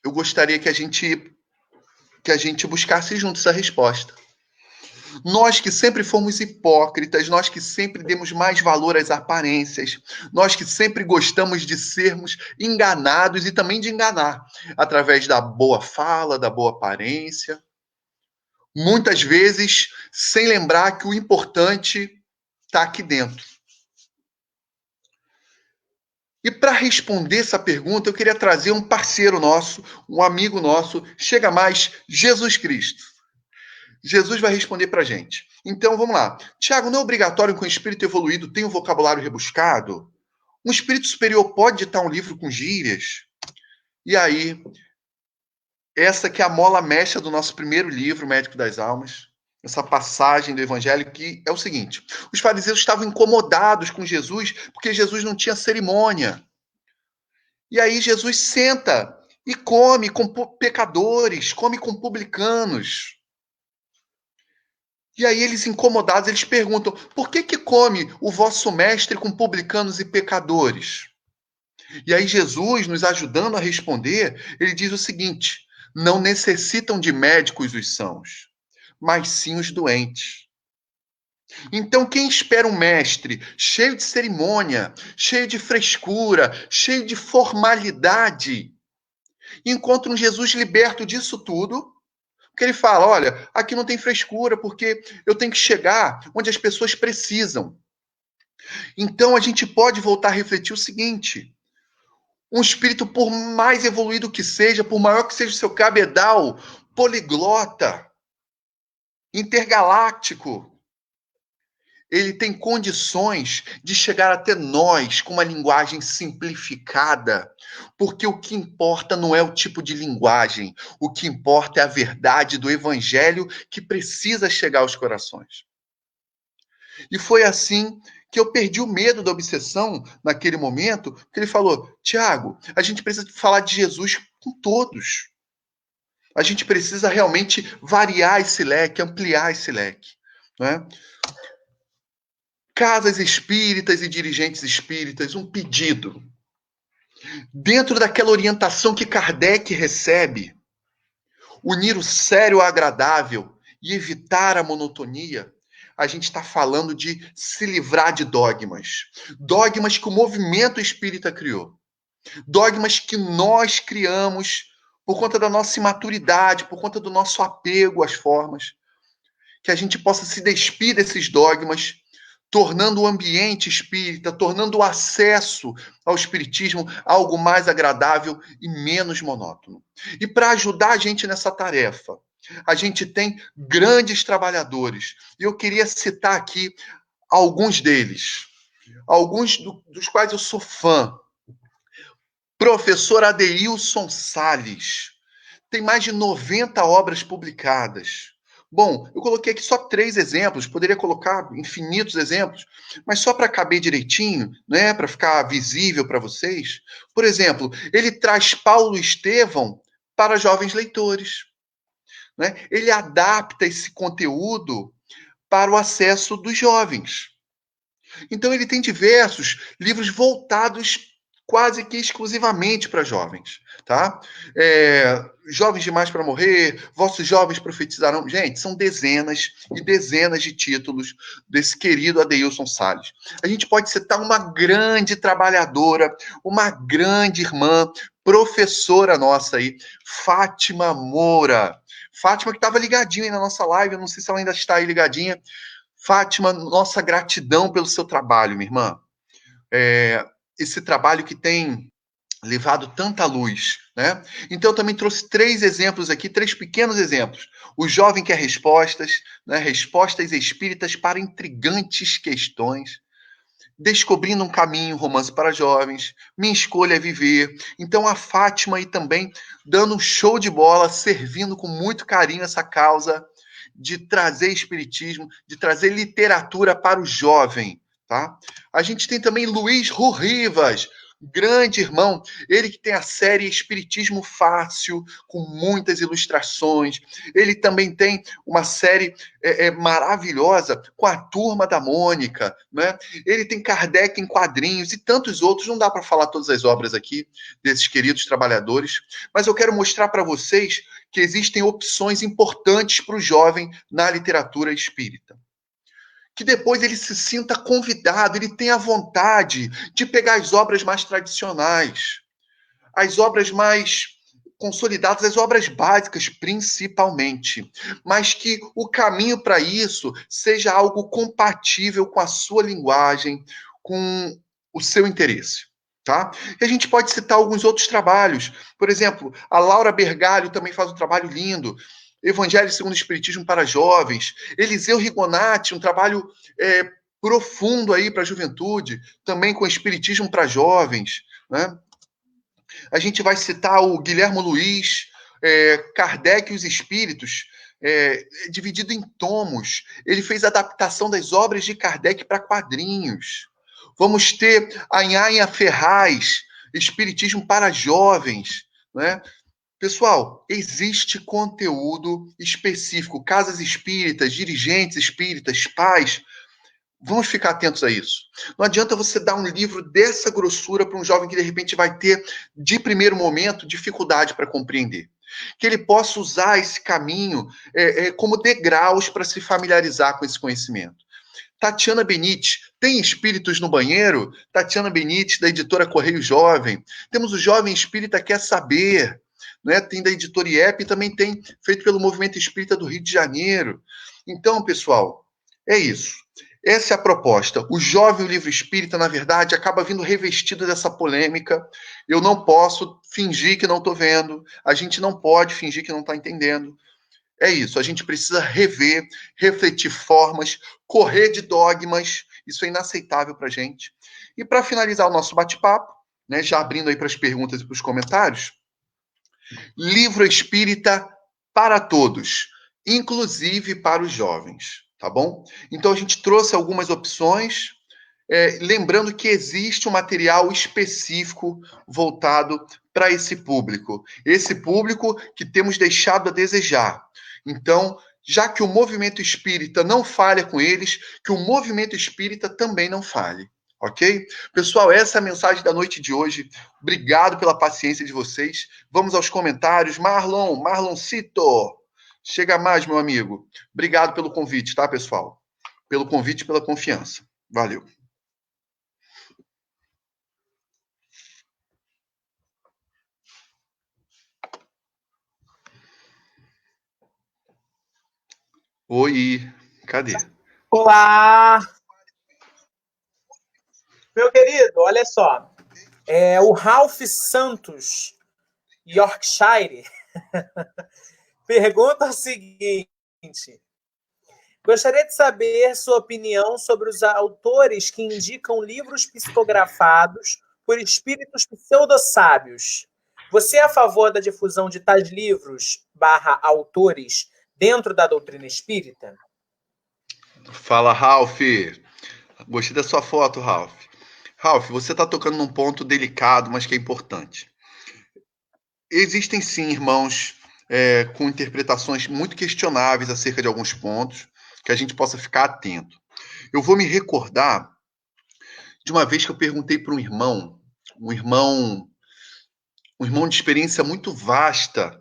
eu gostaria que a gente buscasse juntos essa resposta. Nós que sempre fomos hipócritas, nós que sempre demos mais valor às aparências, nós que sempre gostamos de sermos enganados e também de enganar, através da boa fala, da boa aparência, muitas vezes sem lembrar que o importante está aqui dentro. E para responder essa pergunta, eu queria trazer um parceiro nosso, um amigo nosso, chega mais, Jesus Cristo. Jesus vai responder para a gente. Então, vamos lá. Tiago, não é obrigatório que um espírito evoluído tenha um vocabulário rebuscado? Um espírito superior pode ditar um livro com gírias? E aí, essa que é a mola mestra do nosso primeiro livro, Médico das Almas, essa passagem do Evangelho, que é o seguinte: os fariseus estavam incomodados com Jesus porque Jesus não tinha cerimônia. E aí Jesus senta e come com pecadores, come com publicanos. E aí eles, incomodados, eles perguntam: por que come o vosso mestre com publicanos e pecadores? E aí Jesus, nos ajudando a responder, ele diz o seguinte: não necessitam de médicos os sãos, mas sim os doentes. Então, quem espera um mestre cheio de cerimônia, cheio de frescura, cheio de formalidade, encontra um Jesus liberto disso tudo, porque ele fala: olha, aqui não tem frescura, porque eu tenho que chegar onde as pessoas precisam. Então, a gente pode voltar a refletir o seguinte: um espírito, por mais evoluído que seja, por maior que seja o seu cabedal, poliglota, intergaláctico, ele tem condições de chegar até nós com uma linguagem simplificada, porque o que importa não é o tipo de linguagem, o que importa é a verdade do evangelho que precisa chegar aos corações. E foi assim que eu perdi o medo da obsessão naquele momento, que ele falou: Tiago, a gente precisa falar de Jesus com todos. A gente precisa realmente variar esse leque, ampliar esse leque, não é? Casas espíritas e dirigentes espíritas, um pedido. Dentro daquela orientação que Kardec recebe, unir o sério ao agradável e evitar a monotonia, a gente está falando de se livrar de dogmas. Dogmas que o movimento espírita criou. Dogmas que nós criamos por conta da nossa imaturidade, por conta do nosso apego às formas. Que a gente possa se despir desses dogmas, tornando o ambiente espírita, tornando o acesso ao espiritismo algo mais agradável e menos monótono. E para ajudar a gente nessa tarefa, a gente tem grandes trabalhadores. E eu queria citar aqui alguns deles, alguns dos quais eu sou fã. Professor Adeilson Salles. Tem mais de 90 obras publicadas. Bom, eu coloquei aqui só 3 exemplos, poderia colocar infinitos exemplos, mas só para caber direitinho, né, para ficar visível para vocês. Por exemplo, ele traz Paulo Estevão para jovens leitores, né? Ele adapta esse conteúdo para o acesso dos jovens. Então ele tem diversos livros voltados quase que exclusivamente para jovens, tá? Jovens demais para morrer, vossos jovens profetizarão. Gente, são dezenas e dezenas de títulos desse querido Adeilson Salles. A gente pode citar uma grande trabalhadora, uma grande irmã, professora nossa aí, Fátima Moura. Fátima que estava ligadinha aí na nossa live, eu não sei se ela ainda está aí ligadinha. Fátima, nossa gratidão pelo seu trabalho, minha irmã. Esse trabalho que tem levado tanta luz, né? Então, eu também trouxe 3 exemplos aqui, 3 pequenos exemplos. O Jovem Quer Respostas, né? Respostas espíritas para intrigantes questões. Descobrindo um caminho, romance para jovens. Minha Escolha é Viver. Então, a Fátima aí também dando um show de bola, servindo com muito carinho essa causa de trazer espiritismo, de trazer literatura para o jovem, tá? A gente tem também Luiz Rivas, grande irmão, ele que tem a série Espiritismo Fácil, com muitas ilustrações. Ele também tem uma série maravilhosa com a Turma da Mônica, né? Ele tem Kardec em quadrinhos e tantos outros. Não dá para falar todas as obras aqui desses queridos trabalhadores, mas eu quero mostrar para vocês que existem opções importantes para o jovem na literatura espírita. Que depois ele se sinta convidado, ele tenha vontade de pegar as obras mais tradicionais, as obras mais consolidadas, as obras básicas principalmente, mas que o caminho para isso seja algo compatível com a sua linguagem, com o seu interesse. Tá? E a gente pode citar alguns outros trabalhos. Por exemplo, a Laura Bergalho também faz um trabalho lindo, Evangelho segundo o Espiritismo para Jovens, Eliseu Rigonati, um trabalho profundo aí para a juventude, também com Espiritismo para Jovens, né? A gente vai citar o Guilherme Luiz, Kardec e os Espíritos, dividido em tomos. Ele fez adaptação das obras de Kardec para quadrinhos. Vamos ter a Nhanha Ferraz, Espiritismo para Jovens, né? Pessoal, existe conteúdo específico, casas espíritas, dirigentes espíritas, pais. Vamos ficar atentos a isso. Não adianta você dar um livro dessa grossura para um jovem que, de repente, vai ter, de primeiro momento, dificuldade para compreender. Que ele possa usar esse caminho como degraus para se familiarizar com esse conhecimento. Tatiana Benite, tem Espíritos no Banheiro? Tatiana Benite, da editora Correio Jovem. Temos o Jovem Espírita Quer Saber, né? Tem da editora IEP e também tem feito pelo Movimento Espírita do Rio de Janeiro. Então, pessoal, é isso. Essa é a proposta. O jovem, o livro espírita, na verdade, acaba vindo revestido dessa polêmica. Eu não posso fingir que não estou vendo. A gente não pode fingir que não está entendendo. É isso. A gente precisa rever, refletir formas, correr de dogmas. Isso é inaceitável para a gente. E para finalizar o nosso bate-papo, né, já abrindo aí para as perguntas e para os comentários, livro espírita para todos, inclusive para os jovens. Tá bom? Então, a gente trouxe algumas opções, lembrando que existe um material específico voltado para esse público que temos deixado a desejar. Então, já que o movimento espírita não falha com eles, que o movimento espírita também não falhe. Ok? Pessoal, essa é a mensagem da noite de hoje. Obrigado pela paciência de vocês. Vamos aos comentários. Marloncito. Chega mais, meu amigo. Obrigado pelo convite, tá, pessoal? Pelo convite e pela confiança. Valeu. Oi, cadê? Olá! Meu querido, olha só. O Ralph Santos, Yorkshire, pergunta o seguinte: gostaria de saber sua opinião sobre os autores que indicam livros psicografados por espíritos pseudo-sábios. Você é a favor da difusão de tais livros / autores dentro da doutrina espírita? Fala, Ralph. Gostei da sua foto, Ralph. Ralph, você está tocando num ponto delicado, mas que é importante. Existem sim irmãos com interpretações muito questionáveis acerca de alguns pontos, que a gente possa ficar atento. Eu vou me recordar de uma vez que eu perguntei para um irmão de experiência muito vasta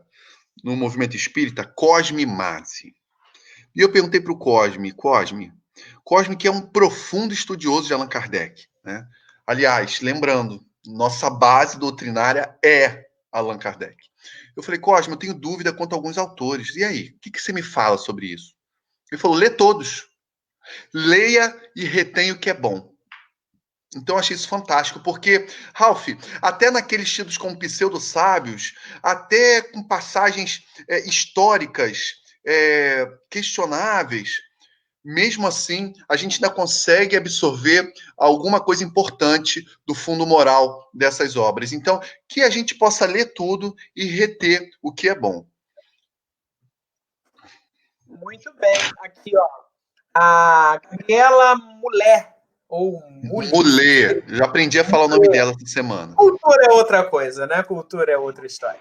no movimento espírita, Cosme Mazzi. E eu perguntei para o Cosme que é um profundo estudioso de Allan Kardec, né? Aliás, lembrando, nossa base doutrinária é Allan Kardec. Eu falei, Cosme, eu tenho dúvida quanto a alguns autores. E aí, o que você me fala sobre isso? Ele falou, lê todos. Leia e retenha o que é bom. Então, eu achei isso fantástico, porque, Ralph, até naqueles tidos como pseudo-sábios, até com passagens históricas questionáveis, mesmo assim, a gente ainda consegue absorver alguma coisa importante do fundo moral dessas obras. Então, que a gente possa ler tudo e reter o que é bom. Muito bem. Aqui, ó. A Gabriela Mulher Ou Muli. Mulê. Já aprendi a falar o nome dela essa semana. Cultura é outra coisa, né? Cultura é outra história.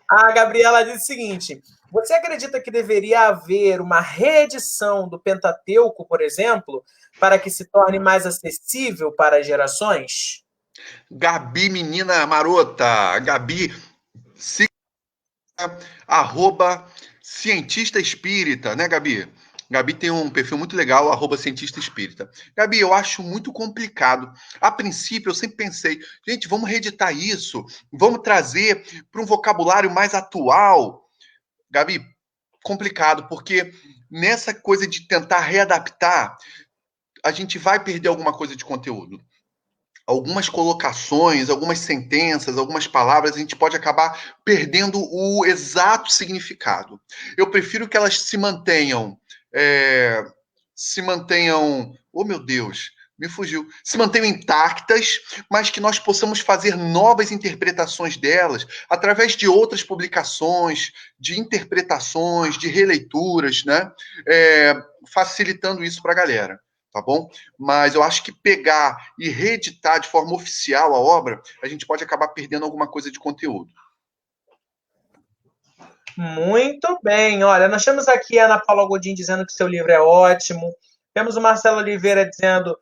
A Gabriela diz o seguinte: você acredita que deveria haver uma reedição do Pentateuco, por exemplo, para que se torne mais acessível para as gerações? Gabi, menina marota. Gabi, siga @cientista espírita, né, Gabi? Gabi tem um perfil muito legal, @cientista espírita. Gabi, eu acho muito complicado. A princípio, eu sempre pensei, gente, vamos reeditar isso, vamos trazer para um vocabulário mais atual. Gabi, complicado, porque nessa coisa de tentar readaptar, a gente vai perder alguma coisa de conteúdo. Algumas colocações, algumas sentenças, algumas palavras, a gente pode acabar perdendo o exato significado. Eu prefiro que elas oh meu Deus, me fugiu, se mantenham intactas, mas que nós possamos fazer novas interpretações delas através de outras publicações, de interpretações, de releituras, né? Facilitando isso para a galera. Tá bom? Mas eu acho que pegar e reeditar de forma oficial a obra, a gente pode acabar perdendo alguma coisa de conteúdo. Muito bem. Olha, nós temos aqui a Ana Paula Godin dizendo que seu livro é ótimo. Temos o Marcelo Oliveira dizendo,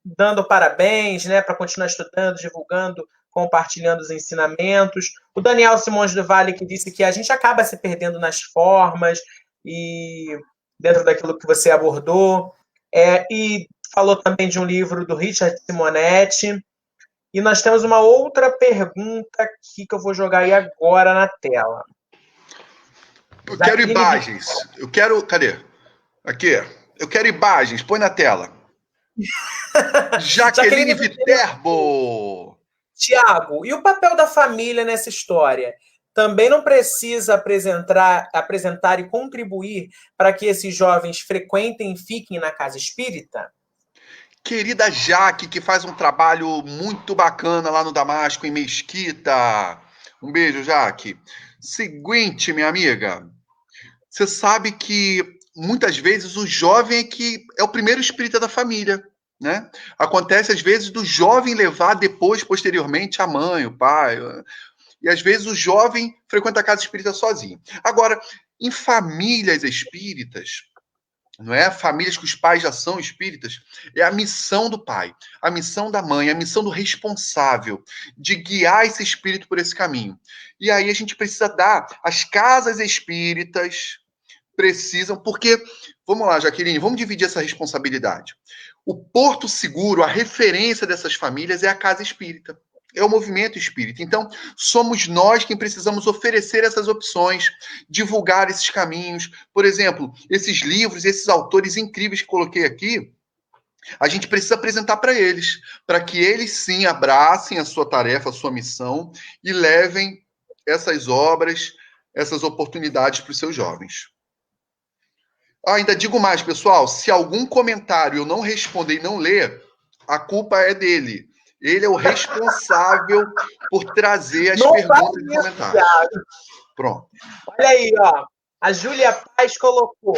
dando parabéns, né, para continuar estudando, divulgando, compartilhando os ensinamentos. O Daniel Simões do Vale, que disse que a gente acaba se perdendo nas formas e dentro daquilo que você abordou. E falou também de um livro do Richard Simonetti. E nós temos uma outra pergunta aqui que eu vou jogar aí agora na tela. Eu quero imagens. Cadê? Aqui. Eu quero imagens. Põe na tela. Jaqueline Viterbo. Tiago, e o papel da família nessa história? Também não precisa apresentar e contribuir para que esses jovens frequentem e fiquem na casa espírita? Querida Jaque, que faz um trabalho muito bacana lá no Damasco, em Mesquita. Um beijo, Jaque. Seguinte, minha amiga. Você sabe que muitas vezes o jovem é o primeiro espírita da família, né? Acontece às vezes do jovem levar depois, posteriormente, a mãe, o pai. E às vezes o jovem frequenta a casa espírita sozinho. Agora, em famílias espíritas, não é? Famílias que os pais já são espíritas, é a missão do pai, a missão da mãe, a missão do responsável de guiar esse espírito por esse caminho. E aí a gente precisa dar, as casas espíritas precisam, porque, vamos lá, Jaqueline, vamos dividir essa responsabilidade. O porto seguro, a referência dessas famílias é a casa espírita. É o movimento espírita. Então, somos nós quem precisamos oferecer essas opções, divulgar esses caminhos. Por exemplo, esses livros, esses autores incríveis que coloquei aqui, a gente precisa apresentar para eles, para que eles sim abracem a sua tarefa, a sua missão e levem essas obras, essas oportunidades para os seus jovens. Ainda digo mais, pessoal, se algum comentário eu não responder e não ler, a culpa é dele. Ele é o responsável por trazer as perguntas e comentários. Pronto. Olha aí, ó. A Júlia Paz colocou: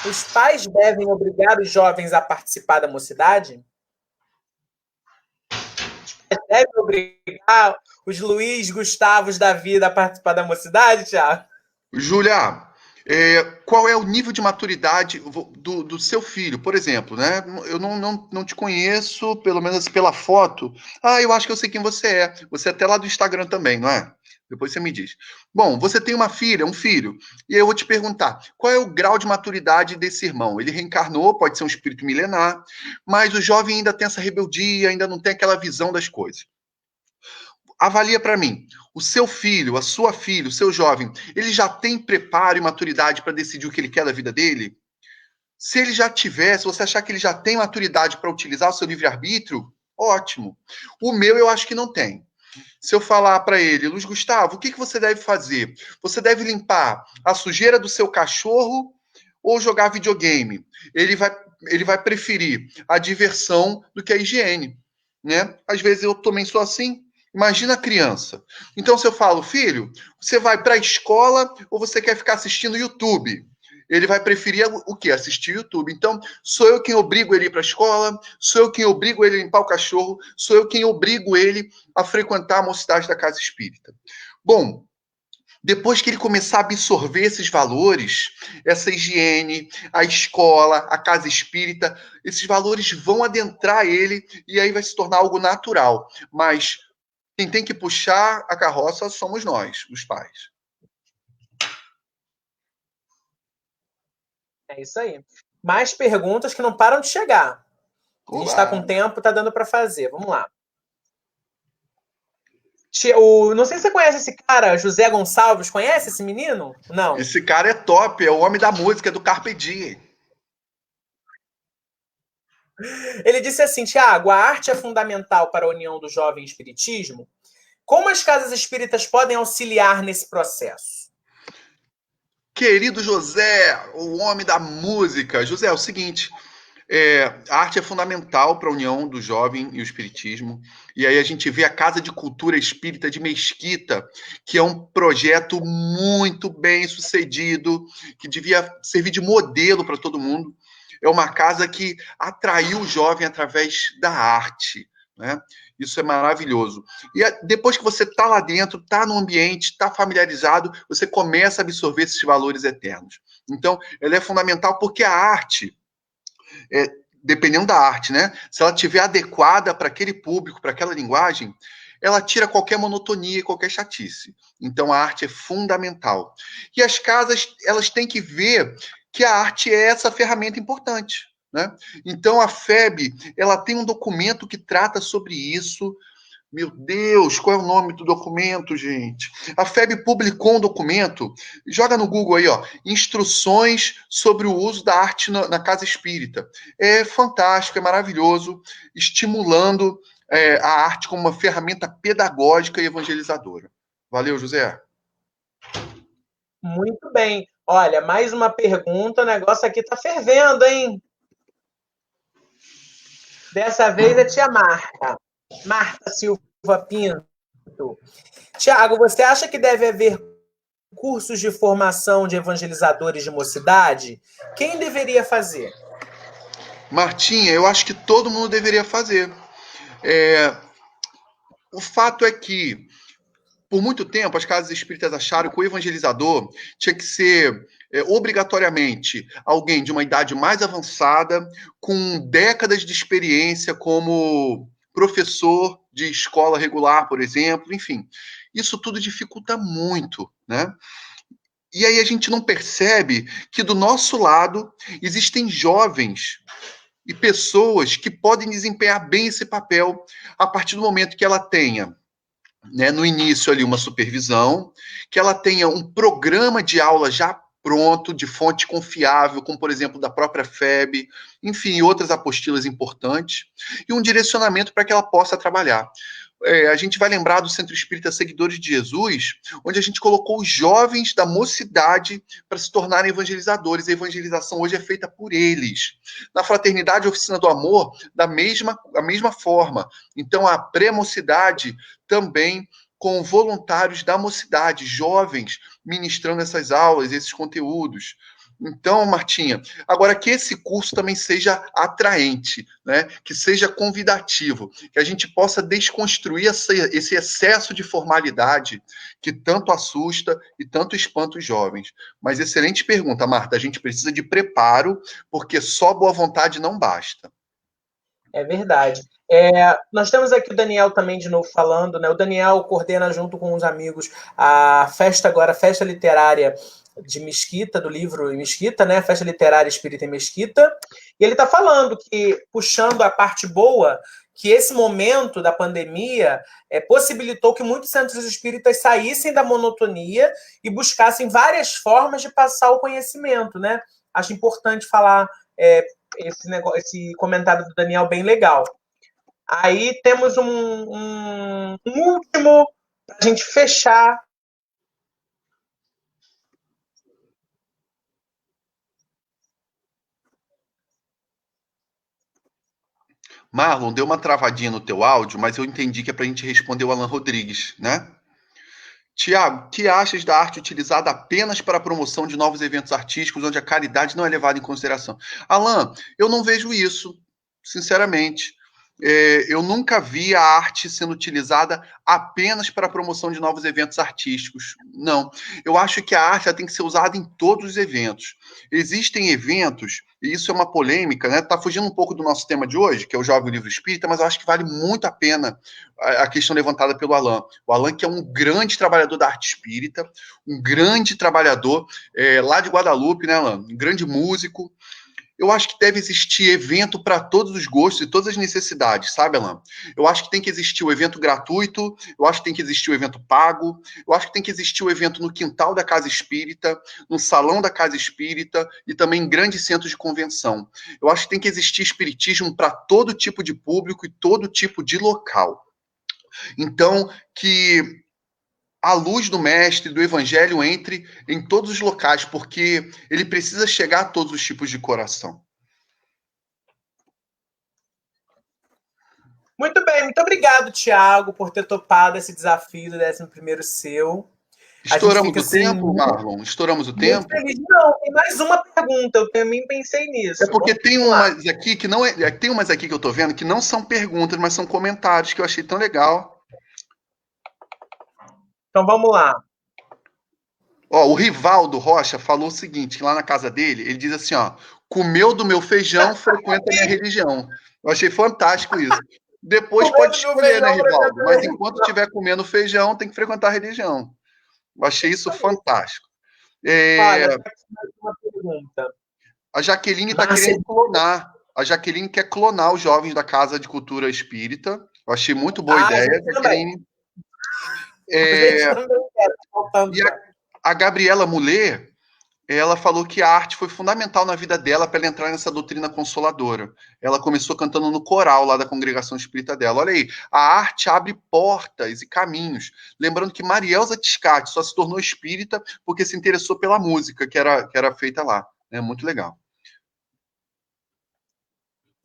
os pais devem obrigar os jovens a participar da mocidade? Os pais devem obrigar os Luiz Gustavos da vida a participar da mocidade, Thiago? Júlia, qual é o nível de maturidade do seu filho, por exemplo, né? Eu não te conheço, pelo menos pela foto. Eu acho que eu sei quem você é. Você é até lá do Instagram também, não é? Depois você me diz. Bom, você tem uma filha, um filho, e aí eu vou te perguntar, qual é o grau de maturidade desse irmão? Ele reencarnou, pode ser um espírito milenar, mas o jovem ainda tem essa rebeldia, ainda não tem aquela visão das coisas. Avalia para mim, o seu filho, a sua filha, o seu jovem, ele já tem preparo e maturidade para decidir o que ele quer da vida dele? Se ele já tiver, se você achar que ele já tem maturidade para utilizar o seu livre-arbítrio, ótimo. O meu eu acho que não tem. Se eu falar para ele, Luiz Gustavo, o que você deve fazer? Você deve limpar a sujeira do seu cachorro ou jogar videogame? Ele vai preferir a diversão do que a higiene, né? Às vezes eu também sou assim. Imagina a criança. Então, se eu falo, filho, você vai para a escola ou você quer ficar assistindo YouTube? ele vai preferir o quê? Assistir YouTube. Então, sou eu quem obrigo ele a ir para a escola, sou eu quem obrigo ele a limpar o cachorro, sou eu quem obrigo ele a frequentar a mocidade da casa espírita. Bom, depois que ele começar a absorver esses valores, essa higiene, a escola, a casa espírita, esses valores vão adentrar ele e aí vai se tornar algo natural. Mas quem tem que puxar a carroça somos nós, os pais. É isso aí. Mais perguntas que não param de chegar. A gente está com tempo, tá dando para fazer. Vamos lá. Não sei se você conhece esse cara, José Gonçalves. Conhece esse menino? Não. Esse cara é top, é o homem da música, do Carpe Diem. Ele disse assim, Tiago, a arte é fundamental para a união do jovem espiritismo. Como as casas espíritas podem auxiliar nesse processo? Querido José, o homem da música. José, é o seguinte, a arte é fundamental para a união do jovem e o espiritismo. E aí a gente vê a Casa de Cultura Espírita de Mesquita, que é um projeto muito bem sucedido, que devia servir de modelo para todo mundo. É uma casa que atraiu o jovem através da arte, né? Isso é maravilhoso. E depois que você está lá dentro, está no ambiente, está familiarizado, você começa a absorver esses valores eternos. Então, ela é fundamental porque a arte, dependendo da arte, né? Se ela estiver adequada para aquele público, para aquela linguagem, ela tira qualquer monotonia, qualquer chatice. Então, a arte é fundamental. E as casas, elas têm que ver que a arte é essa ferramenta importante, né? Então, a FEB, ela tem um documento que trata sobre isso. Meu Deus, qual é o nome do documento, gente? A FEB publicou um documento, joga no Google aí, ó, instruções sobre o uso da arte na casa espírita. É fantástico, é maravilhoso, estimulando a arte como uma ferramenta pedagógica e evangelizadora. Valeu, José. Muito bem. Olha, mais uma pergunta, o negócio aqui tá fervendo, hein? Dessa vez é tia Marta. Marta Silva Pinto. Tiago, você acha que deve haver cursos de formação de evangelizadores de mocidade? Quem deveria fazer? Martinha, eu acho que todo mundo deveria fazer. O fato é que, por muito tempo, as casas espíritas acharam que o evangelizador tinha que ser obrigatoriamente alguém de uma idade mais avançada, com décadas de experiência como professor de escola regular, por exemplo, enfim. Isso tudo dificulta muito, né? E aí a gente não percebe que do nosso lado existem jovens e pessoas que podem desempenhar bem esse papel a partir do momento que ela tenha, né, no início ali uma supervisão, que ela tenha um programa de aula já pronto, de fonte confiável, como por exemplo da própria FEB, enfim, outras apostilas importantes, e um direcionamento para que ela possa trabalhar. A gente vai lembrar do Centro Espírita Seguidores de Jesus, onde a gente colocou os jovens da mocidade para se tornarem evangelizadores. A evangelização hoje é feita por eles. Na Fraternidade Oficina do Amor, da mesma forma. Então, a pré-mocidade também com voluntários da mocidade, jovens, ministrando essas aulas, esses conteúdos. Então, Martinha, agora que esse curso também seja atraente, né? Que seja convidativo, que a gente possa desconstruir esse excesso de formalidade que tanto assusta e tanto espanta os jovens. Mas excelente pergunta, Marta. A gente precisa de preparo, porque só boa vontade não basta. É verdade. Nós temos aqui o Daniel também de novo falando, né? O Daniel coordena junto com os amigos a festa literária de Mesquita, do livro Mesquita, né? Festa Literária Espírita em Mesquita. E ele está falando que, puxando a parte boa, que esse momento da pandemia possibilitou que muitos centros espíritas saíssem da monotonia e buscassem várias formas de passar o conhecimento, né? Acho importante falar esse comentário do Daniel bem legal. Aí temos um último para a gente fechar. Marlon, deu uma travadinha no teu áudio, mas eu entendi que é para a gente responder o Alan Rodrigues, né? Tiago, que achas da arte utilizada apenas para a promoção de novos eventos artísticos, onde a caridade não é levada em consideração? Alan, eu não vejo isso, sinceramente. Eu nunca vi a arte sendo utilizada apenas para a promoção de novos eventos artísticos. Não. Eu acho que a arte tem que ser usada em todos os eventos. Existem eventos, e isso é uma polêmica, né? Está fugindo um pouco do nosso tema de hoje, que é o Jovem Livro Espírita, mas eu acho que vale muito a pena a questão levantada pelo Alan. O Alan, que é um grande trabalhador da arte espírita, um grande trabalhador lá de Guadalupe, né, Alan? Um grande músico. Eu acho que deve existir evento para todos os gostos e todas as necessidades, sabe, Alan? Eu acho que tem que existir o evento gratuito, eu acho que tem que existir o evento pago, eu acho que tem que existir o evento no quintal da Casa Espírita, no salão da Casa Espírita e também em grandes centros de convenção. Eu acho que tem que existir espiritismo para todo tipo de público e todo tipo de local. Então, que a luz do mestre, do evangelho, entre em todos os locais, porque ele precisa chegar a todos os tipos de coração. Muito bem, muito obrigado, Tiago, por ter topado esse desafio do 11º seu. Estouramos o tempo, Marlon? Estouramos o tempo? Feliz. Não, tem mais uma pergunta, eu também pensei nisso. É porque tem umas aqui que não é. Tem umas aqui que eu tô vendo que não são perguntas, mas são comentários que eu achei tão legal. Então vamos lá. Ó, o Rivaldo Rocha falou o seguinte, que lá na casa dele, ele diz assim, ó, comeu do meu feijão, frequenta a minha religião. Eu achei fantástico isso. Depois pode escolher, né, Rivaldo? Mas enquanto estiver comendo feijão, tem que frequentar a religião. Eu achei isso fantástico. Olha, uma pergunta. A Jaqueline está querendo clonar. A Jaqueline quer clonar os jovens da Casa de Cultura Espírita. Eu achei muito boa ideia, Jaqueline. E a Gabriela Mulher, ela falou que a arte foi fundamental na vida dela para ela entrar nessa doutrina consoladora. Ela começou cantando no coral lá da congregação espírita dela. Olha aí, a arte abre portas e caminhos. Lembrando que Marielza Tiscati só se tornou espírita porque se interessou pela música que era feita lá. É muito legal.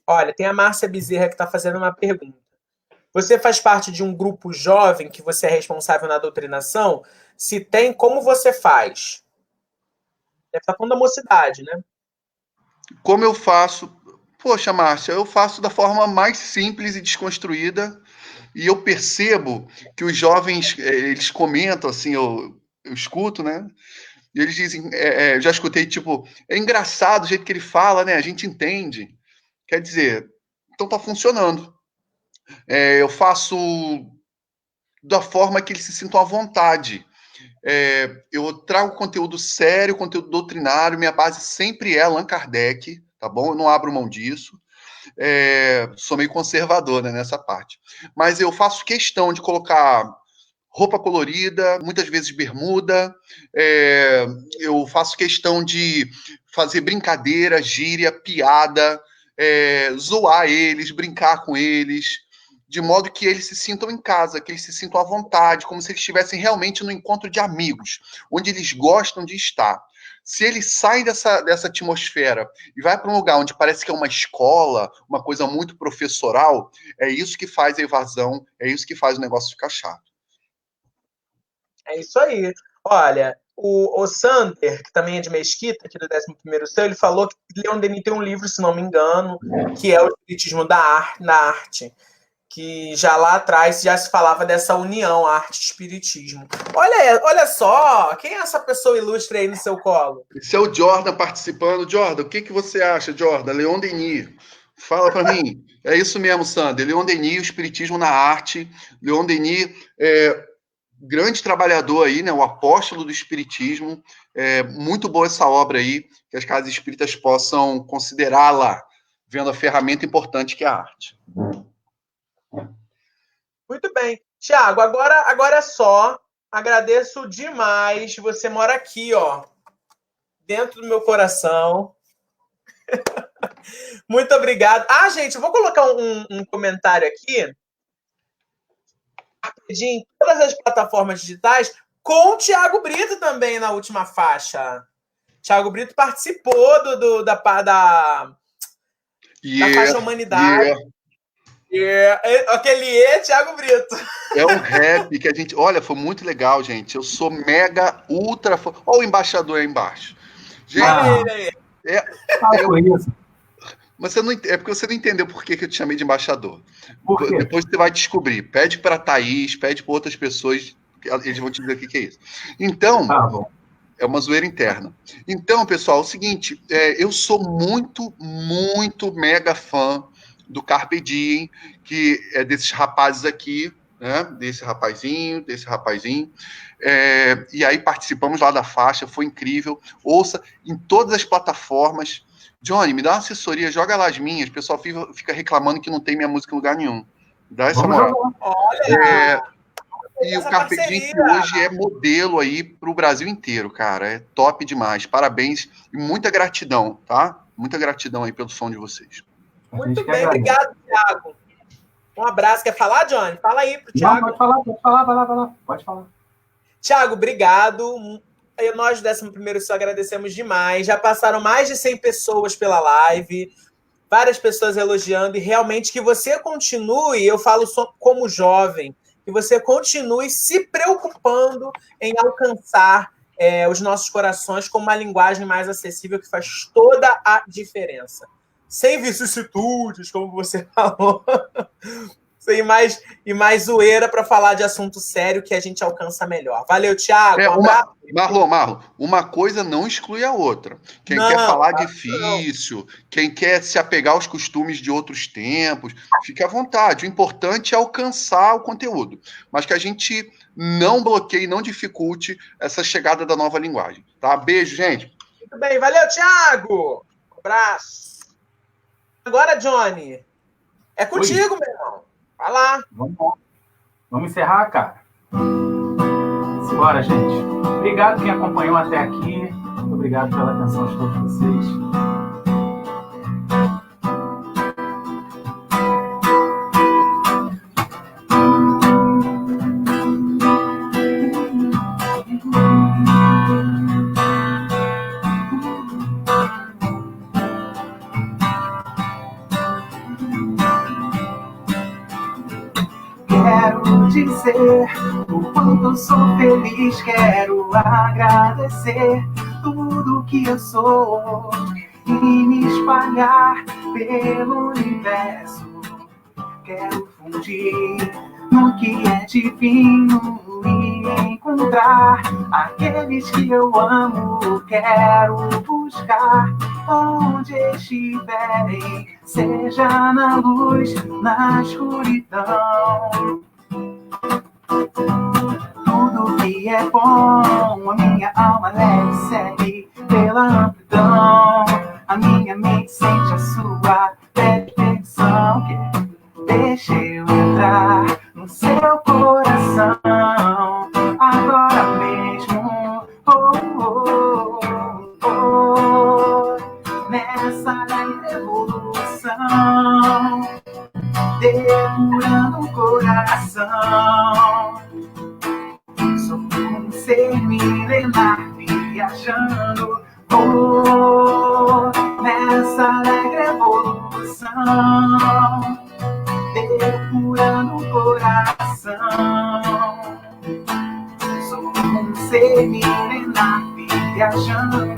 Olha, tem a Márcia Bezerra que está fazendo uma pergunta. Você faz parte de um grupo jovem que você é responsável na doutrinação? Se tem, como você faz? Deve estar falando da mocidade, né? Como eu faço? Poxa, Márcia, eu faço da forma mais simples e desconstruída. E eu percebo que os jovens, eles comentam, assim, eu escuto, né? E eles dizem, eu já escutei, tipo, é engraçado o jeito que ele fala, né? A gente entende. Quer dizer, então tá funcionando. Eu faço da forma que eles se sintam à vontade. Eu trago conteúdo sério, conteúdo doutrinário, minha base sempre é Allan Kardec, tá bom? Eu não abro mão disso. Sou meio conservador, né, nessa parte. Mas eu faço questão de colocar roupa colorida, muitas vezes bermuda. Eu faço questão de fazer brincadeira, gíria, piada, zoar eles, brincar com eles, de modo que eles se sintam em casa, que eles se sintam à vontade, como se eles estivessem realmente no encontro de amigos, onde eles gostam de estar. Se eles saem dessa atmosfera e vai para um lugar onde parece que é uma escola, uma coisa muito professoral, é isso que faz a evasão, é isso que faz o negócio ficar chato. É isso aí. Olha, o Sander, que também é de Mesquita, aqui do 11º seu, ele falou que Leon Denis tem um livro, se não me engano, que é o Espiritismo na Arte, que já lá atrás já se falava dessa união arte e espiritismo. Olha só, quem é essa pessoa ilustre aí no seu colo? Esse é o Jordan participando. Jordan, o que você acha, Jordan? Leon Denis. Fala para mim. É isso mesmo, Sander. Leon Denis, o espiritismo na arte. Leon Denis grande trabalhador aí, né? O apóstolo do espiritismo. Muito boa essa obra aí, que as casas espíritas possam considerá-la, vendo a ferramenta importante que é a arte. Muito bem. Tiago, agora é só. Agradeço demais. Você mora aqui, ó, dentro do meu coração. Muito obrigado. Gente, eu vou colocar um comentário aqui, rapidinho, em todas as plataformas digitais, com o Tiago Brito também na última faixa. Tiago Brito participou da faixa Humanidade. Aquele Thiago Brito. É um rap que a gente... Olha, foi muito legal, gente. Eu sou mega, ultra fã. Olha o embaixador aí embaixo. Gente, isso. Mas você não, é porque você não entendeu por que eu te chamei de embaixador. Por quê? Depois você vai descobrir. Pede para a Thaís, pede para outras pessoas, eles vão te dizer o que é isso. Então, é uma zoeira interna. Então, pessoal, é o seguinte, eu sou muito, muito mega fã do Carpe Diem, que é desses rapazes aqui, né? Desse rapazinho. E aí participamos lá da faixa, foi incrível. Ouça em todas as plataformas. Johnny, me dá uma assessoria, joga lá as minhas. O pessoal fica reclamando que não tem minha música em lugar nenhum. Dá essa moral. Olha! E o Carpe Diem que hoje é modelo aí para o Brasil inteiro, cara. É top demais. Parabéns e muita gratidão, tá? Muita gratidão aí pelo som de vocês. Muito bem, obrigado, Thiago. Um abraço. Quer falar, Johnny? Fala aí pro Thiago. Não, pode falar. Thiago, obrigado. Nós do 11º só agradecemos demais. Já passaram mais de 100 pessoas pela live, várias pessoas elogiando, e realmente que você continue, eu falo como jovem, que você continue se preocupando em alcançar os nossos corações com uma linguagem mais acessível que faz toda a diferença. Sem vicissitudes, como você falou. Sem mais zoeira para falar de assunto sério que a gente alcança melhor. Valeu, Thiago. Marlon, uma coisa não exclui a outra. Quem quer falar difícil, quem quer se apegar aos costumes de outros tempos, fique à vontade. O importante é alcançar o conteúdo, mas que a gente não bloqueie, não dificulte essa chegada da nova linguagem. Tá? Beijo, gente. Muito bem, valeu, Thiago. Um abraço. Agora, Johnny, é contigo, meu irmão. Vai lá. Vamos encerrar, cara? Bora, gente. Obrigado quem acompanhou até aqui. Muito obrigado pela atenção de todos vocês. Dizer o quanto sou feliz, quero agradecer tudo que eu sou e me espalhar pelo universo. Quero fundir no que é divino e encontrar aqueles que eu amo. Quero buscar onde estiverem, seja na luz, na escuridão. Tudo que é bom, a minha alma leve segue pela amplidão. A minha mente sente a sua perfeição. Deixa eu entrar no seu coração agora mesmo. Nessa alegre evolução, depurando o coração. Sou um ser milenar viajando nessa alegre evolução, depurando o coração. Sou um ser milenar viajando.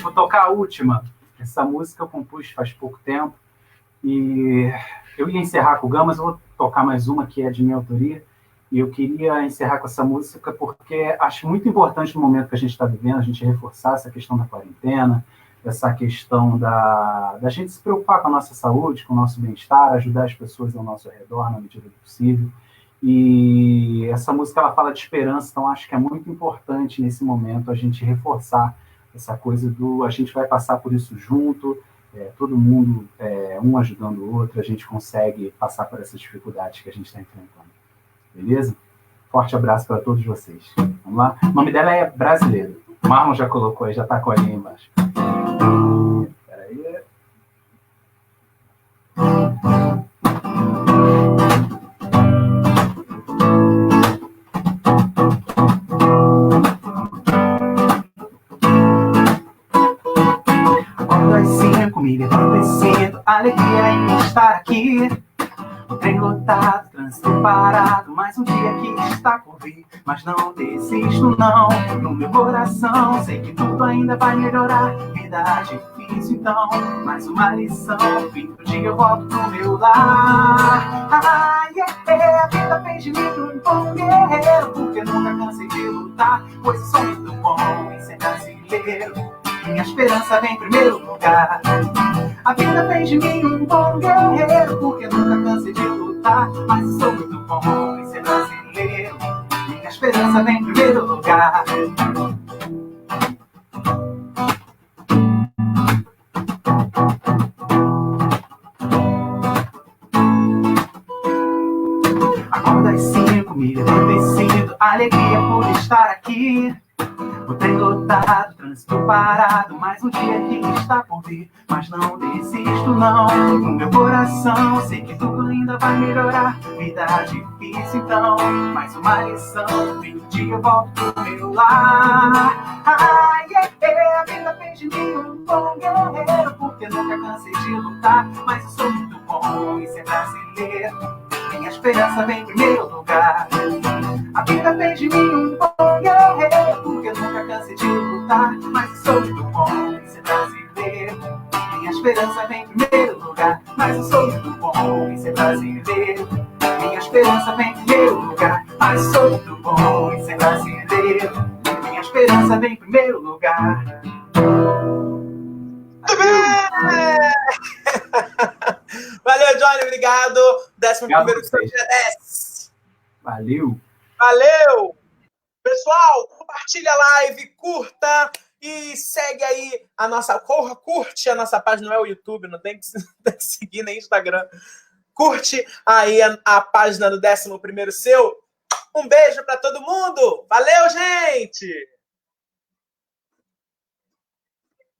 Vou tocar a última. Essa música eu compus faz pouco tempo e eu ia encerrar com o Gama, mas eu vou tocar mais uma que é de minha autoria, e eu queria encerrar com essa música porque acho muito importante no momento que a gente está vivendo a gente reforçar essa questão da quarentena, essa questão da gente se preocupar com a nossa saúde, com o nosso bem-estar, ajudar as pessoas ao nosso redor na medida do possível. E essa música ela fala de esperança, então acho que é muito importante nesse momento a gente reforçar essa coisa do a gente vai passar por isso junto, todo mundo, um ajudando o outro, a gente consegue passar por essas dificuldades que a gente está enfrentando. Beleza? Forte abraço para todos vocês. Vamos lá? O nome dela é Brasileiro. O Marlon já colocou aí, já está com a linha embaixo. Espera aí. alegria em estar aqui. O trem lotado, trânsito parado, mais um dia que está por vir. Mas não desisto não, no meu coração sei que tudo ainda vai melhorar. Vida difícil então, mais uma lição. Fim do dia eu volto pro meu lar. A vida fez de mim um bom guerreiro, porque nunca cansei de lutar, pois eu sou muito bom em ser brasileiro. Minha esperança vem em primeiro lugar. A vida fez de mim um bom guerreiro, porque nunca cansei de lutar, mas eu sou muito bom em ser brasileiro. Minha esperança vem em primeiro lugar. Acordo às 5, me levanto cedo, alegria por estar aqui. O trem lotado, trânsito parado, mais um dia que está por vir. Mas não desisto não, no meu coração sei que tudo ainda vai melhorar. Vida difícil então, mais uma lição. Fim do dia eu volto pro meu lar. A vida fez de mim um bom guerreiro, porque nunca cansei de lutar, mas eu sou muito bom em ser brasileiro. Minha esperança vem em primeiro lugar. A vida fez de mim um bom guerreiro, porque nunca cansei de lutar, mas eu sou muito bom em ser brasileiro. Minha esperança vem em primeiro lugar, mas eu sou muito bom em ser brasileiro. Minha esperança vem em primeiro lugar, mas eu sou muito bom em ser brasileiro. Minha esperança vem em primeiro lugar. Muito bem! Valeu, Johnny, obrigado. 11º episódio 10. Valeu. Valeu! Pessoal, compartilha a live, curta e segue aí a nossa... Curte a nossa página, não é o YouTube, não tem que seguir nem Instagram. Curte aí a página do 11º Seu. Um beijo para todo mundo. Valeu, gente!